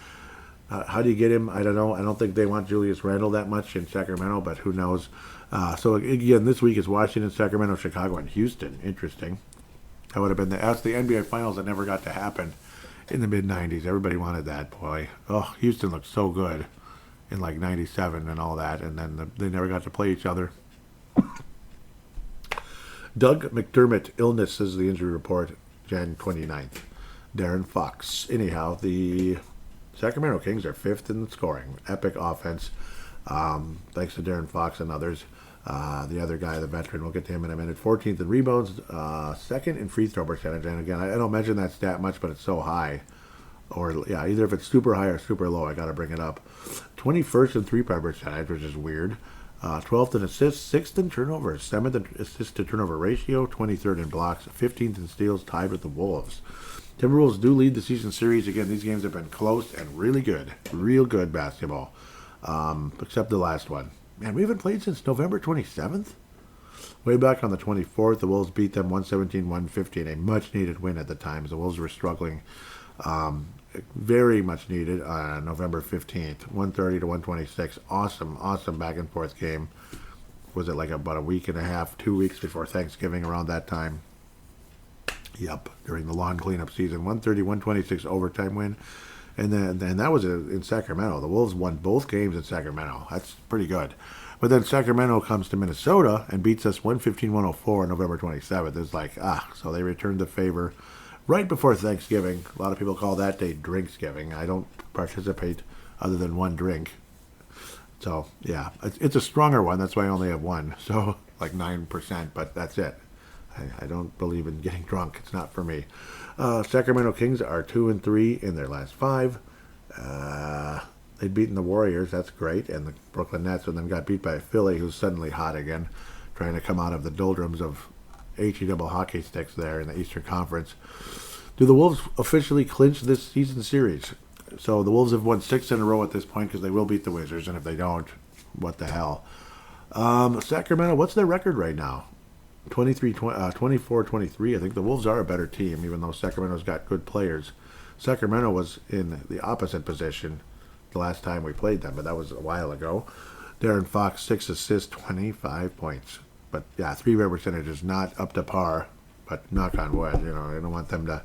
How do you get him? I don't know. I don't think they want Julius Randle that much in Sacramento, but who knows. So, again, this week is Washington, Sacramento, Chicago, and Houston. Interesting. That would have been that's the NBA Finals that never got to happen in the mid-'90s. Everybody wanted that, boy. Oh, Houston looked so good in, like, 97 and all that, and then they never got to play each other. Doug McDermott, illness is the injury report, Jan 29th. De'Aaron Fox. Anyhow, the Sacramento Kings are 5th in scoring. Epic offense. Thanks to De'Aaron Fox and others. The other guy, the veteran, we'll get to him in a minute. 14th in rebounds, 2nd in free throw percentage. And again, I don't mention that stat much, but it's so high. Or, yeah, either if it's super high or super low, I got to bring it up. 21st in three-point percentage, which is weird. 12th in assists, 6th in turnovers, 7th in assist to turnover ratio, 23rd in blocks, 15th in steals, tied with the Wolves. Timberwolves do lead the season series. Again, these games have been close and really good. Real good basketball. Except the last one. Man, we haven't played since November 27th? Way back on the 24th, the Wolves beat them 117-150 in a much-needed win at the time. The Wolves were struggling. Very much needed on November 15th, 130 to 126. Awesome back-and-forth game. Was it like about a week and a half, 2 weeks before Thanksgiving around that time? Yep, during the long cleanup season. 130-126 overtime win. And then that was in Sacramento. The Wolves won both games in Sacramento. That's pretty good. But then Sacramento comes to Minnesota and beats us 115-104 on November 27th. It's like, so they returned the favor right before Thanksgiving. A lot of people call that day Drinksgiving. I don't participate other than one drink. So, yeah, it's a stronger one. That's why I only have one. So, like 9%, but that's it. I don't believe in getting drunk. It's not for me. Sacramento Kings are 2-3 in their last 5. They'd beaten the Warriors. That's great. And the Brooklyn Nets, and then got beat by Philly, who's suddenly hot again, trying to come out of the doldrums of HE double hockey sticks there in the Eastern Conference. Do the Wolves officially clinch this season series? So the Wolves have won 6 in a row at this point because they will beat the Wizards, and if they don't, what the hell? Sacramento, what's their record right now? 24-23. I think the Wolves are a better team, even though Sacramento's got good players. Sacramento was in the opposite position the last time we played them, but that was a while ago. Darren Fox, 6 assists, 25 points. But yeah, 3-rate percentage is not up to par, but knock on wood, I don't want them to,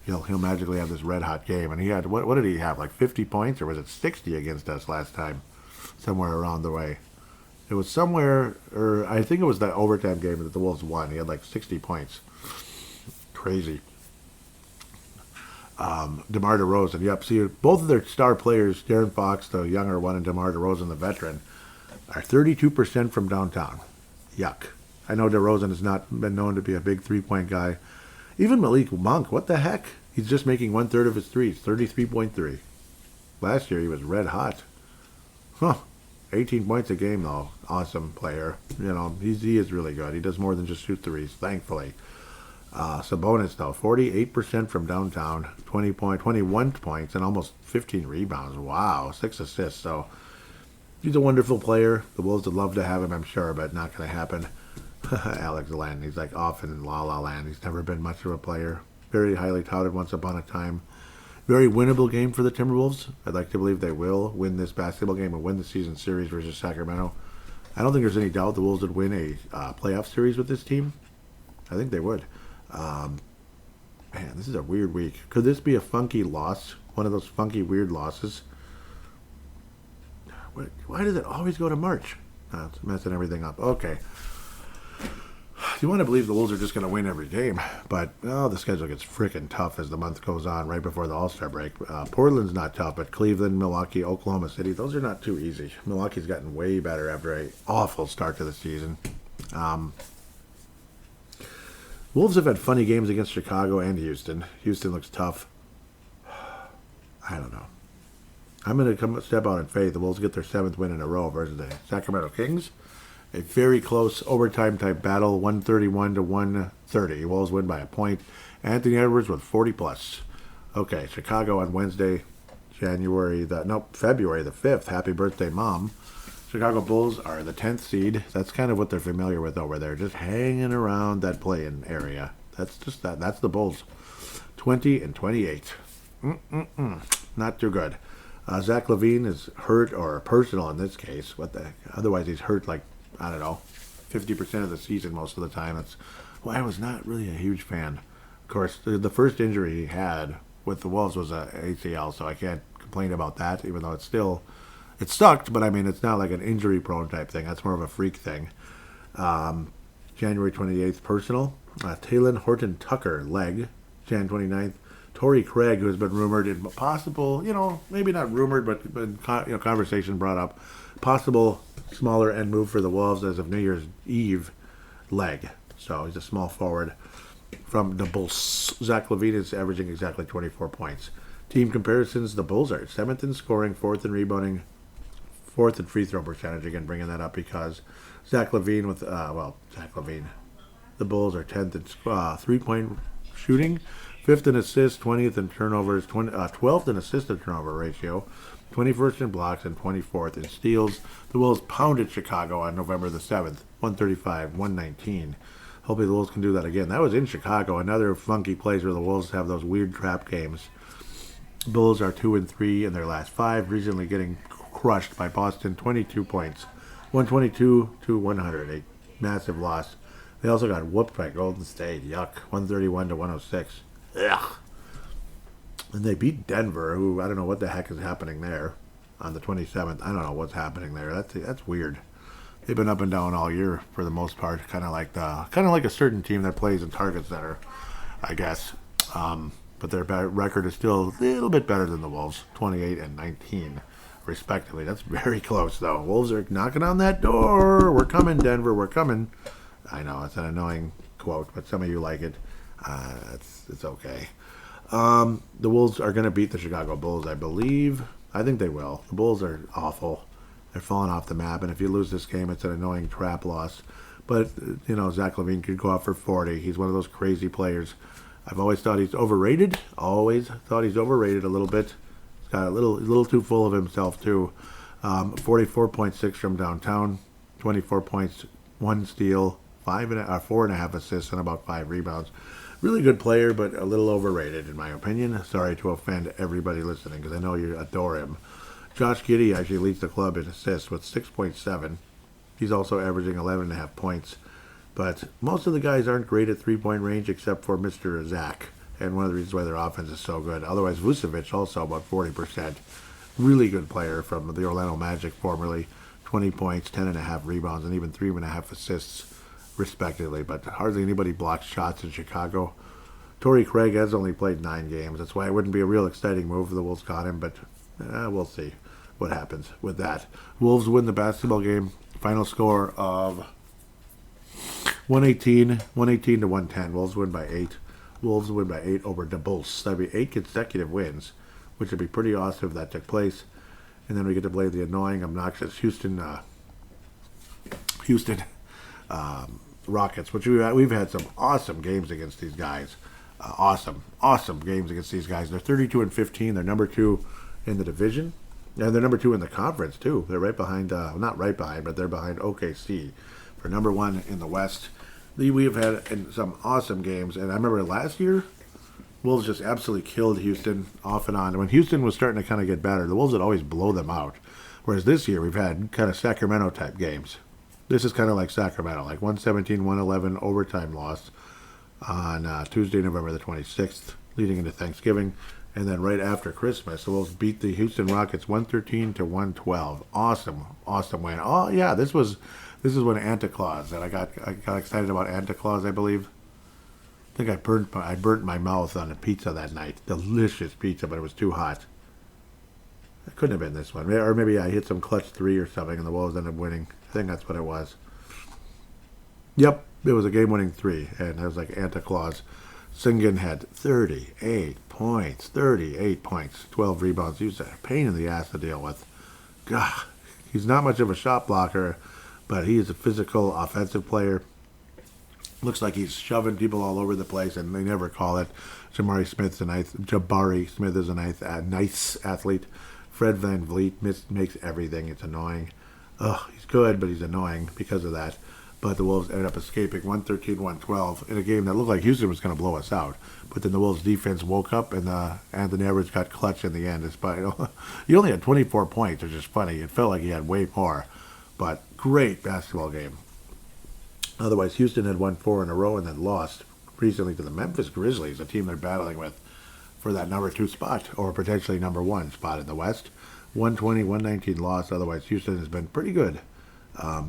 he'll magically have this red-hot game. And he had, what did he have, like 50 points, or was it 60 against us last time? Somewhere around the way. It was somewhere, or I think it was that overtime game that the Wolves won. He had like 60 points. Crazy. DeMar DeRozan, yep. See, both of their star players, Darren Fox, the younger one, and DeMar DeRozan, the veteran, are 32% from downtown. Yuck. I know DeRozan has not been known to be a big three-point guy. Even Malik Monk, what the heck? He's just making 1/3 of his threes, 33.3. Last year he was red hot. 18 points a game, though. Awesome player. He is really good. He does more than just shoot threes, thankfully. Sabonis, though, 48% from downtown, 21 points, and almost 15 rebounds. Wow, 6 assists. So he's a wonderful player. The Wolves would love to have him, I'm sure, but not going to happen. Alex Len, he's like off in La La Land. He's never been much of a player. Very highly touted once upon a time. Very winnable game for the Timberwolves. I'd like to believe they will win this basketball game and win the season series versus Sacramento. I don't think there's any doubt the Wolves would win a playoff series with this team. I think they would. Man, this is a weird week. Could this be a funky loss? One of those funky, weird losses? Why does it always go to March? It's messing everything up. Okay. You want to believe the Wolves are just going to win every game, but the schedule gets freaking tough as the month goes on, right before the All-Star break. Portland's not tough, but Cleveland, Milwaukee, Oklahoma City, those are not too easy. Milwaukee's gotten way better after an awful start to the season. Wolves have had funny games against Chicago and Houston. Houston looks tough. I don't know. I'm going to step out in faith. The Wolves get their 7th win in a row versus the Sacramento Kings. A very close overtime-type battle, 131-130. Wolves win by a point. Anthony Edwards with 40+. Okay, Chicago on Wednesday, February the 5th. Happy birthday, Mom. Chicago Bulls are the 10th seed. That's kind of what they're familiar with over there, just hanging around that play-in area. That's just that. That's the Bulls. 20-28. Not too good. Zach LaVine is hurt, or personal in this case. What the heck? Otherwise, he's hurt like, I don't know, 50% of the season most of the time. That's why I was not really a huge fan. Of course, the first injury he had with the Wolves was a ACL, so I can't complain about that, even though it sucked, but I mean, it's not like an injury-prone type thing. That's more of a freak thing. January 28th, personal. Talon Horton-Tucker, leg. Jan 29th. Torrey Craig, who has been rumored in possible, maybe not rumored, but conversation brought up, possible smaller end move for the Wolves as of New Year's Eve, leg. So he's a small forward from the Bulls. Zach LaVine is averaging exactly 24 points. Team comparisons, the Bulls are 7th in scoring, 4th in rebounding, 4th in free throw percentage. Again, bringing that up because Zach LaVine with, Zach LaVine. The Bulls are 10th in three-point shooting, 5th in assists, 20th in turnovers, 12th in assist to turnover ratio, 21st in blocks, and 24th in steals. The Wolves pounded Chicago on November the 7th, 135-119. Hopefully the Wolves can do that again. That was in Chicago. Another funky place where the Wolves have those weird trap games. Bulls are 2-3 in their last 5, recently getting crushed by Boston, 22 points, 122-100, a massive loss. They also got whooped by Golden State. Yuck, 131-106. Ugh. And they beat Denver, who I don't know what the heck is happening there on the 27th. I don't know what's happening there. That's weird. They've been up and down all year for the most part, kind of like a certain team that plays in Target Center, I guess. But their record is still a little bit better than the Wolves, 28-19. respectively. That's very close, though. Wolves are knocking on that door. We're coming, Denver. We're coming. I know, it's an annoying quote, but some of you like it. It's okay. The Wolves are going to beat the Chicago Bulls, I believe. I think they will. The Bulls are awful. They're falling off the map, and if you lose this game, it's an annoying trap loss. But, Zach LaVine could go out for 40. He's one of those crazy players. I've always thought he's overrated. Always thought he's overrated a little bit. He's got a little too full of himself, too. 44.6 from downtown, 24 points, 1 steal, 4.5 assists, and about 5 rebounds. Really good player, but a little overrated, in my opinion. Sorry to offend everybody listening, because I know you adore him. Josh Giddey actually leads the club in assists with 6.7. He's also averaging 11.5 points. But most of the guys aren't great at three-point range except for Mr. Zach. And one of the reasons why their offense is so good. Otherwise, Vucevic also about 40%. Really good player from the Orlando Magic, formerly. 20 points, 10.5 rebounds, and even 3.5 assists, respectively. But hardly anybody blocks shots in Chicago. Torrey Craig has only played 9 games. That's why it wouldn't be a real exciting move if the Wolves got him. But we'll see what happens with that. Wolves win the basketball game. Final score of 118 to 110. Wolves win by 8. Wolves win by 8 over the Bulls. That'd be 8 consecutive wins, which would be pretty awesome if that took place. And then we get to play the annoying, obnoxious Houston Rockets, which we've had some awesome games against these guys. Awesome games against these guys. They're 32-15. They're number 2 in the division. And they're number 2 in the conference, too. They're right behind, not right behind, but they're behind OKC for number 1 in the West. We have had some awesome games. And I remember last year, Wolves just absolutely killed Houston off and on. When Houston was starting to kind of get better, the Wolves would always blow them out. Whereas this year, we've had kind of Sacramento-type games. This is kind of like Sacramento, like 117-111 overtime loss on Tuesday, November the 26th, leading into Thanksgiving. And then right after Christmas, the Wolves beat the Houston Rockets 113-112. Awesome win. Oh yeah, this is when Santa Claus, and I got excited about Santa Claus, I believe. I think I burnt my mouth on a pizza that night. Delicious pizza, but it was too hot. It couldn't have been this one, or maybe I hit some clutch 3 or something, and the Wolves ended up winning. I think that's what it was. Yep, it was a game-winning 3, and it was like Santa Claus. Singen had 38 points, 12 rebounds. He was a pain in the ass to deal with. God, he's not much of a shot blocker, but he is a physical, offensive player. Looks like he's shoving people all over the place, and they never call it. Jabari Smith is a nice athlete. Fred Van Vliet makes everything. It's annoying. He's good, but he's annoying because of that. But the Wolves ended up escaping 113-112 in a game that looked like Houston was going to blow us out. But then the Wolves' defense woke up, and Anthony Edwards got clutch in the end. He only had 24 points, which is funny. It felt like he had way more. But great basketball game. Otherwise, Houston had won 4 in a row and then lost recently to the Memphis Grizzlies, a team they're battling with for that number 2 spot, or potentially number 1 spot in the West. 120-119 loss. Otherwise, Houston has been pretty good.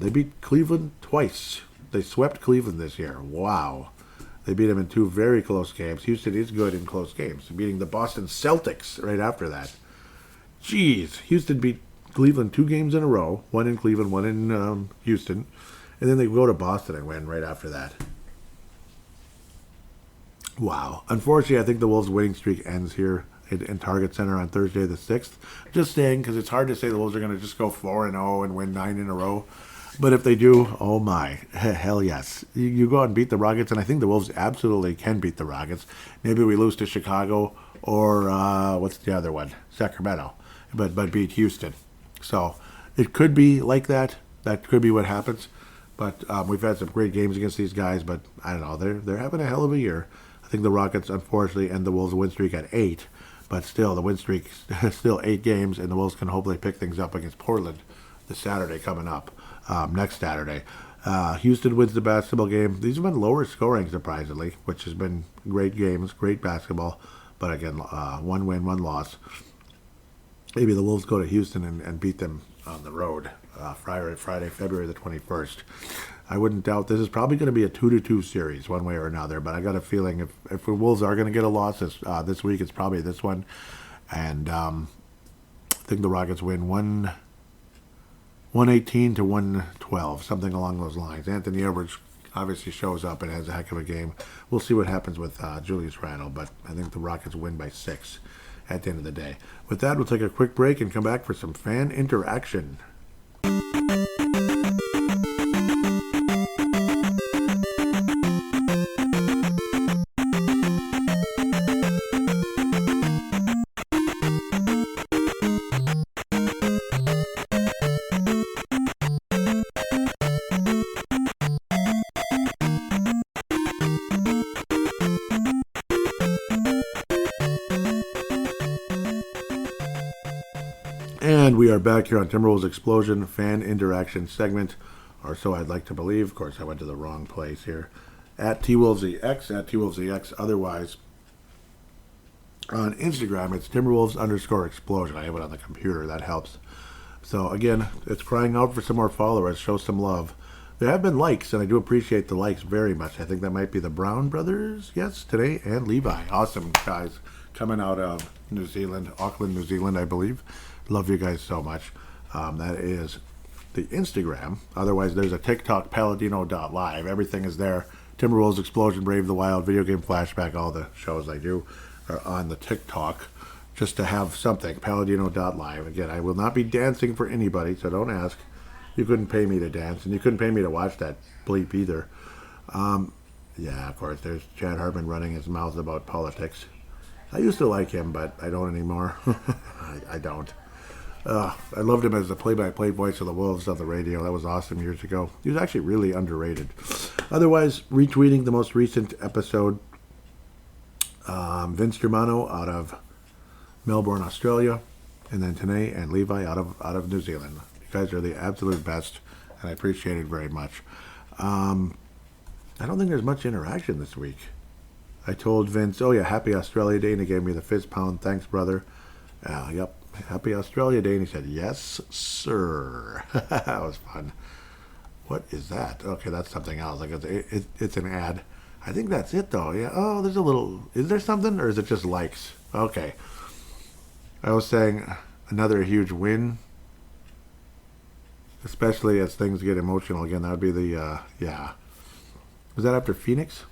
They beat Cleveland twice. They swept Cleveland this year. Wow. They beat them in 2 very close games. Houston is good in close games, beating the Boston Celtics right after that. Jeez. Houston beat Cleveland 2 games in a row. 1 in Cleveland, 1 in Houston. And then they go to Boston and win right after that. Wow. Unfortunately, I think the Wolves' winning streak ends here in Target Center on Thursday the 6th. Just saying, because it's hard to say the Wolves are going to just go 4-0 and win 9 in a row. But if they do, oh my, hell yes. You go out and beat the Rockets, and I think the Wolves absolutely can beat the Rockets. Maybe we lose to Chicago or, what's the other one? Sacramento. But beat Houston. So it could be like that. That could be what happens. But we've had some great games against these guys, but I don't know. They're having a hell of a year. I think the Rockets, unfortunately, end the Wolves' win streak at 8. But still, the win streak is still 8 games, and the Wolves can hopefully pick things up against Portland this Saturday coming up, next Saturday. Houston wins the basketball game. These have been lower scoring, surprisingly, which has been great games, great basketball. But again, 1 win, 1 loss. Maybe the Wolves go to Houston and beat them on the road Friday, February the 21st. I wouldn't doubt this is probably going to be a 2-2 series one way or another, but I got a feeling if the Wolves are going to get a loss this week, it's probably this one. And think the Rockets win 118 to 112, something along those lines. Anthony Edwards obviously shows up and has a heck of a game. We'll see what happens with Julius Randle, but I think the Rockets win by 6 at the end of the day. With that, we'll take a quick break and come back for some fan interaction. And we are back here on Timberwolves Explosion fan interaction segment, or so I'd like to believe. Of course, I went to the wrong place here. At TWolvesEX, otherwise on Instagram, it's Timberwolves_explosion. I have it on the computer, that helps. So again, it's crying out for some more followers, show some love. There have been likes, and I do appreciate the likes very much. I think that might be the Brown brothers, yes, today, and Levi. Awesome guys coming out of New Zealand, Auckland, New Zealand, I believe. Love you guys so much. That is the Instagram. Otherwise, there's a TikTok, paladino.live. Everything is there. Timberwolves, Explosion, Brave the Wild, Video Game Flashback, all the shows I do are on the TikTok. Just to have something, paladino.live. Again, I will not be dancing for anybody, so don't ask. You couldn't pay me to dance, and you couldn't pay me to watch that bleep either. Yeah, of course, there's Chad Hartman running his mouth about politics. I used to like him, but I don't anymore. I don't. I loved him as the play-by-play voice of the Wolves on the radio. That was awesome years ago. He was actually really underrated. Otherwise, retweeting the most recent episode, Vince Germano out of Melbourne, Australia, and then Tanae and Levi out of New Zealand. You guys are the absolute best, and I appreciate it very much. I don't think there's much interaction this week. I told Vince, oh yeah, happy Australia Day, and he gave me the fist pound. Thanks, brother. Yep. Happy Australia Day, and he said, yes, sir. That was fun. What is that? Okay, that's something else. Like it's an ad. I think that's it, though. Yeah. Oh, there's a little. Is there something, or is it just likes? Okay. I was saying another huge win, especially as things get emotional again. That would be the yeah. Was that after Phoenix?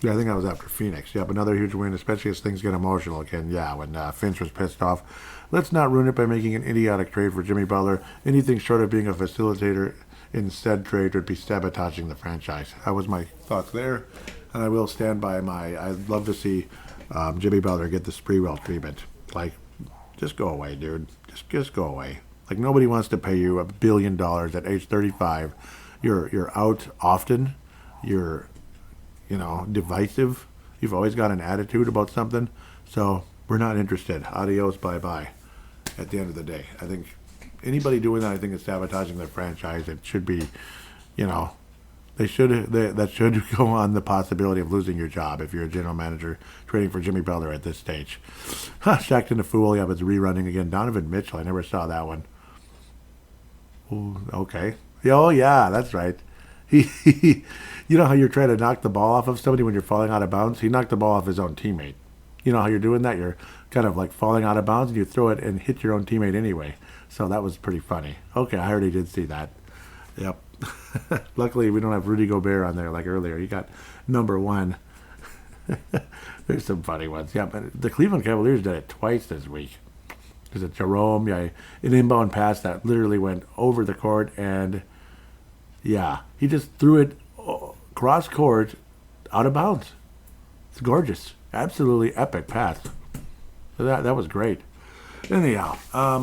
Yeah, I think I was after Phoenix. Yep, another huge win, especially as things get emotional again. Yeah, when Finch was pissed off. Let's not ruin it by making an idiotic trade for Jimmy Butler. Anything short of being a facilitator in said trade would be sabotaging the franchise. That was my thoughts there, and I will stand by my. I'd love to see Jimmy Butler get the Spreewell treatment. Like, just go away, dude. Just go away. Like, nobody wants to pay you $1 billion at age 35. You're out often. You're divisive. You've always got an attitude about something. So we're not interested. Adios, bye-bye. At the end of the day, I think anybody doing that, I think is sabotaging their franchise. It should be, that should go on the possibility of losing your job if you're a general manager trading for Jimmy Butler at this stage. Shackton a fool. Yeah, but it's rerunning again. Donovan Mitchell. I never saw that one. Ooh, okay. Oh, yeah, that's right. He you know how you're trying to knock the ball off of somebody when you're falling out of bounds? He knocked the ball off his own teammate. You know how you're doing that? You're kind of like falling out of bounds and you throw it and hit your own teammate anyway. So that was pretty funny. Okay, I already did see that. Yep. Luckily, we don't have Rudy Gobert on there like earlier. You got number one. There's some funny ones. Yeah, but the Cleveland Cavaliers did it twice this week. There's a Jerome, an inbound pass that literally went over the court, and yeah, he just threw it cross court out of bounds. It's gorgeous. Absolutely epic pass. So that was great. Anyhow,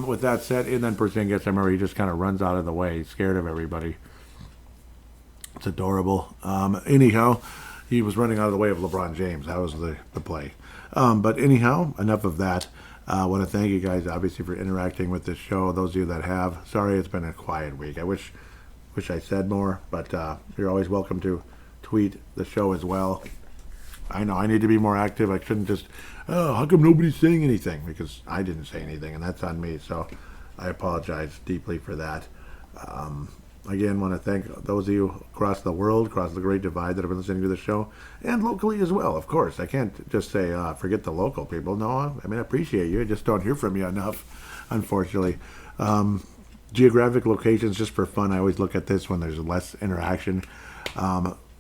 with that said, and then Porzingis, I remember he just kind of runs out of the way, scared of everybody. It's adorable. Anyhow, he was running out of the way of LeBron James. That was the play. But anyhow, enough of that. I want to thank you guys, obviously, for interacting with this show. Those of you that have. Sorry it's been a quiet week. I wish I said more, but you're always welcome to tweet the show as well. I know I need to be more active. I shouldn't just, how come nobody's saying anything? Because I didn't say anything, and that's on me. So I apologize deeply for that. Again, want to thank those of you across the world, across the Great Divide that have been listening to the show, and locally as well, of course. I can't just say, forget the local people. No, I appreciate you. I just don't hear from you enough, unfortunately. Geographic locations, just for fun, I always look at this when there's less interaction.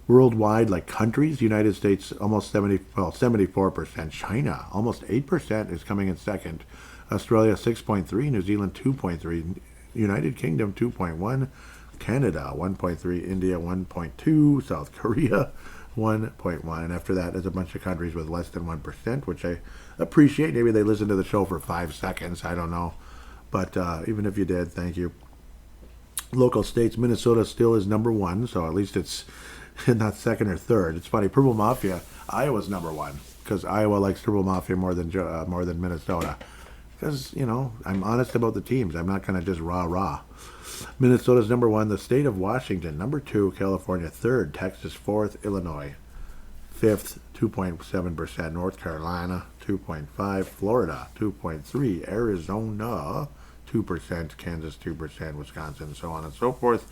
Worldwide, like countries, United States, almost 74%. China, almost 8% is coming in second. Australia, 6.3. New Zealand, 2.3. United Kingdom, 2.1. Canada, 1.3, India, 1.2, South Korea, 1.1. And after that, there's a bunch of countries with less than 1%, which I appreciate. Maybe they listen to the show for 5 seconds. I don't know. But even if you did, thank you. Local states, Minnesota still is number 1, so at least it's not second or third. It's funny, Purple Mafia, Iowa's number 1, because Iowa likes Purple Mafia more than Minnesota. Because, I'm honest about the teams. I'm not going to just rah-rah. Minnesota's number 1. The state of Washington, number 2. California, 3rd. Texas, 4th. Illinois, 5th, 2.7%. North Carolina, 2.5%. Florida, 2.3%. Arizona, 2%. Kansas, 2%. Wisconsin, so on and so forth.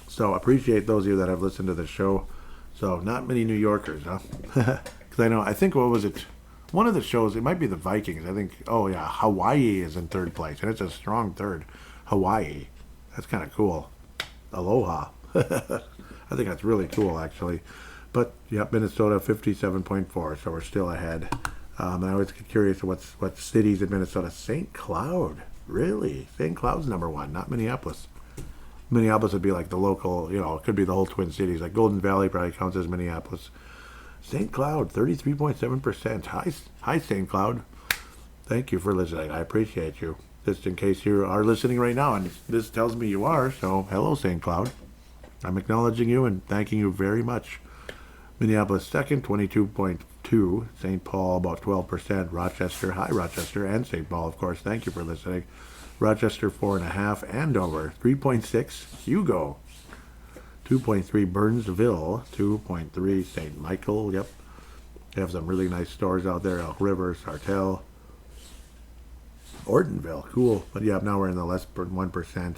So appreciate those of you that have listened to the show. So not many New Yorkers, huh? Because I think, what was it? One of the shows, it might be the Vikings. I think, Hawaii is in 3rd place, and it's a strong 3rd. Hawaii. That's kind of cool. Aloha. I think that's really cool, actually. But, Minnesota, 57.4, so we're still ahead. And I always get curious what cities in Minnesota. St. Cloud. Really? St. Cloud's number 1, not Minneapolis. Minneapolis would be like the local, it could be the whole Twin Cities. Like Golden Valley probably counts as Minneapolis. St. Cloud, 33.7%. Hi, St. Cloud. Thank you for listening. I appreciate you. Just in case you are listening right now, and this tells me you are, so hello, St. Cloud. I'm acknowledging you and thanking you very much. Minneapolis, 2nd, 22.2%. St. Paul, about 12%. Rochester, hi, Rochester, and St. Paul, of course. Thank you for listening. Rochester, 4.5%. Andover, 3.6%. Hugo, 2.3%. Burnsville, 2.3%. St. Michael, yep. They have some really nice stores out there. Elk River, Sartell. Ortonville, cool. But now we're in the less than 1%.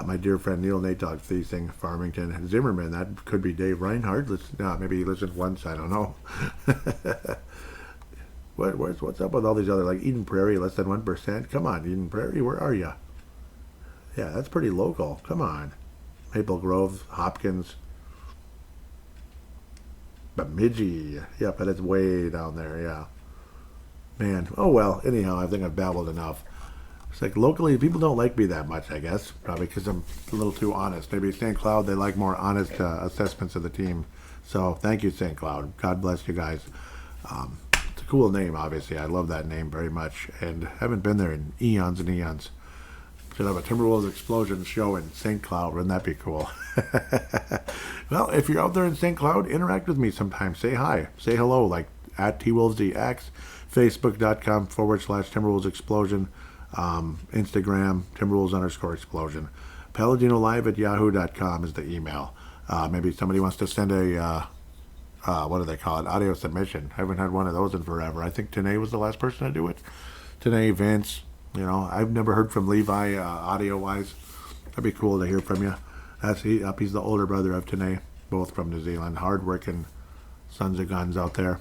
My dear friend Neil Natog Thiesing, Farmington. Zimmerman, that could be Dave Reinhardt. Maybe he listens once, I don't know. What's up with all these other, like Eden Prairie, less than 1%? Come on, Eden Prairie, where are you? Yeah, that's pretty local. Come on. Maple Grove, Hopkins, Bemidji. Yeah, but it's way down there, yeah. Man, oh well, anyhow, I think I've babbled enough. It's like locally, people don't like me that much, I guess. Probably because I'm a little too honest. Maybe St. Cloud, they like more honest assessments of the team. So thank you, St. Cloud. God bless you guys. It's a cool name, obviously. I love that name very much. And haven't been there in eons and eons. Should have a Timberwolves Explosion show in St. Cloud. Wouldn't that be cool? Well, if you're out there in St. Cloud, interact with me sometime. Say hi. Say hello, like at TWolvesDX, Facebook.com/Timberwolves Explosion, Instagram, Timberwolves_Explosion. paladinolive@yahoo.com is the email. Maybe somebody wants to send a, what do they call it, audio submission. I haven't had one of those in forever. I think Tanae was the last person to do it. Tanae, Vince, I've never heard from Levi audio-wise. That'd be cool to hear from you. He's the older brother of Tanae, both from New Zealand. Hard-working sons of guns out there.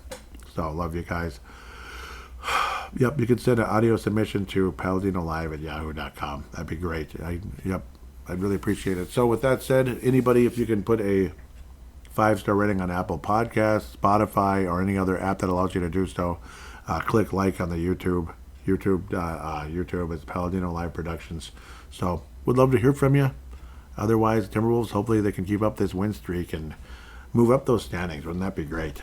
So, love you guys. Yep, you can send an audio submission to paladinolive@yahoo.com. That'd be great. I'd really appreciate it. So with that said, anybody, if you can put a 5-star rating on Apple Podcasts, Spotify, or any other app that allows you to do so, click like on the YouTube. YouTube is Paladino Live Productions. So would love to hear from you. Otherwise, Timberwolves, hopefully they can keep up this win streak and move up those standings. Wouldn't that be great?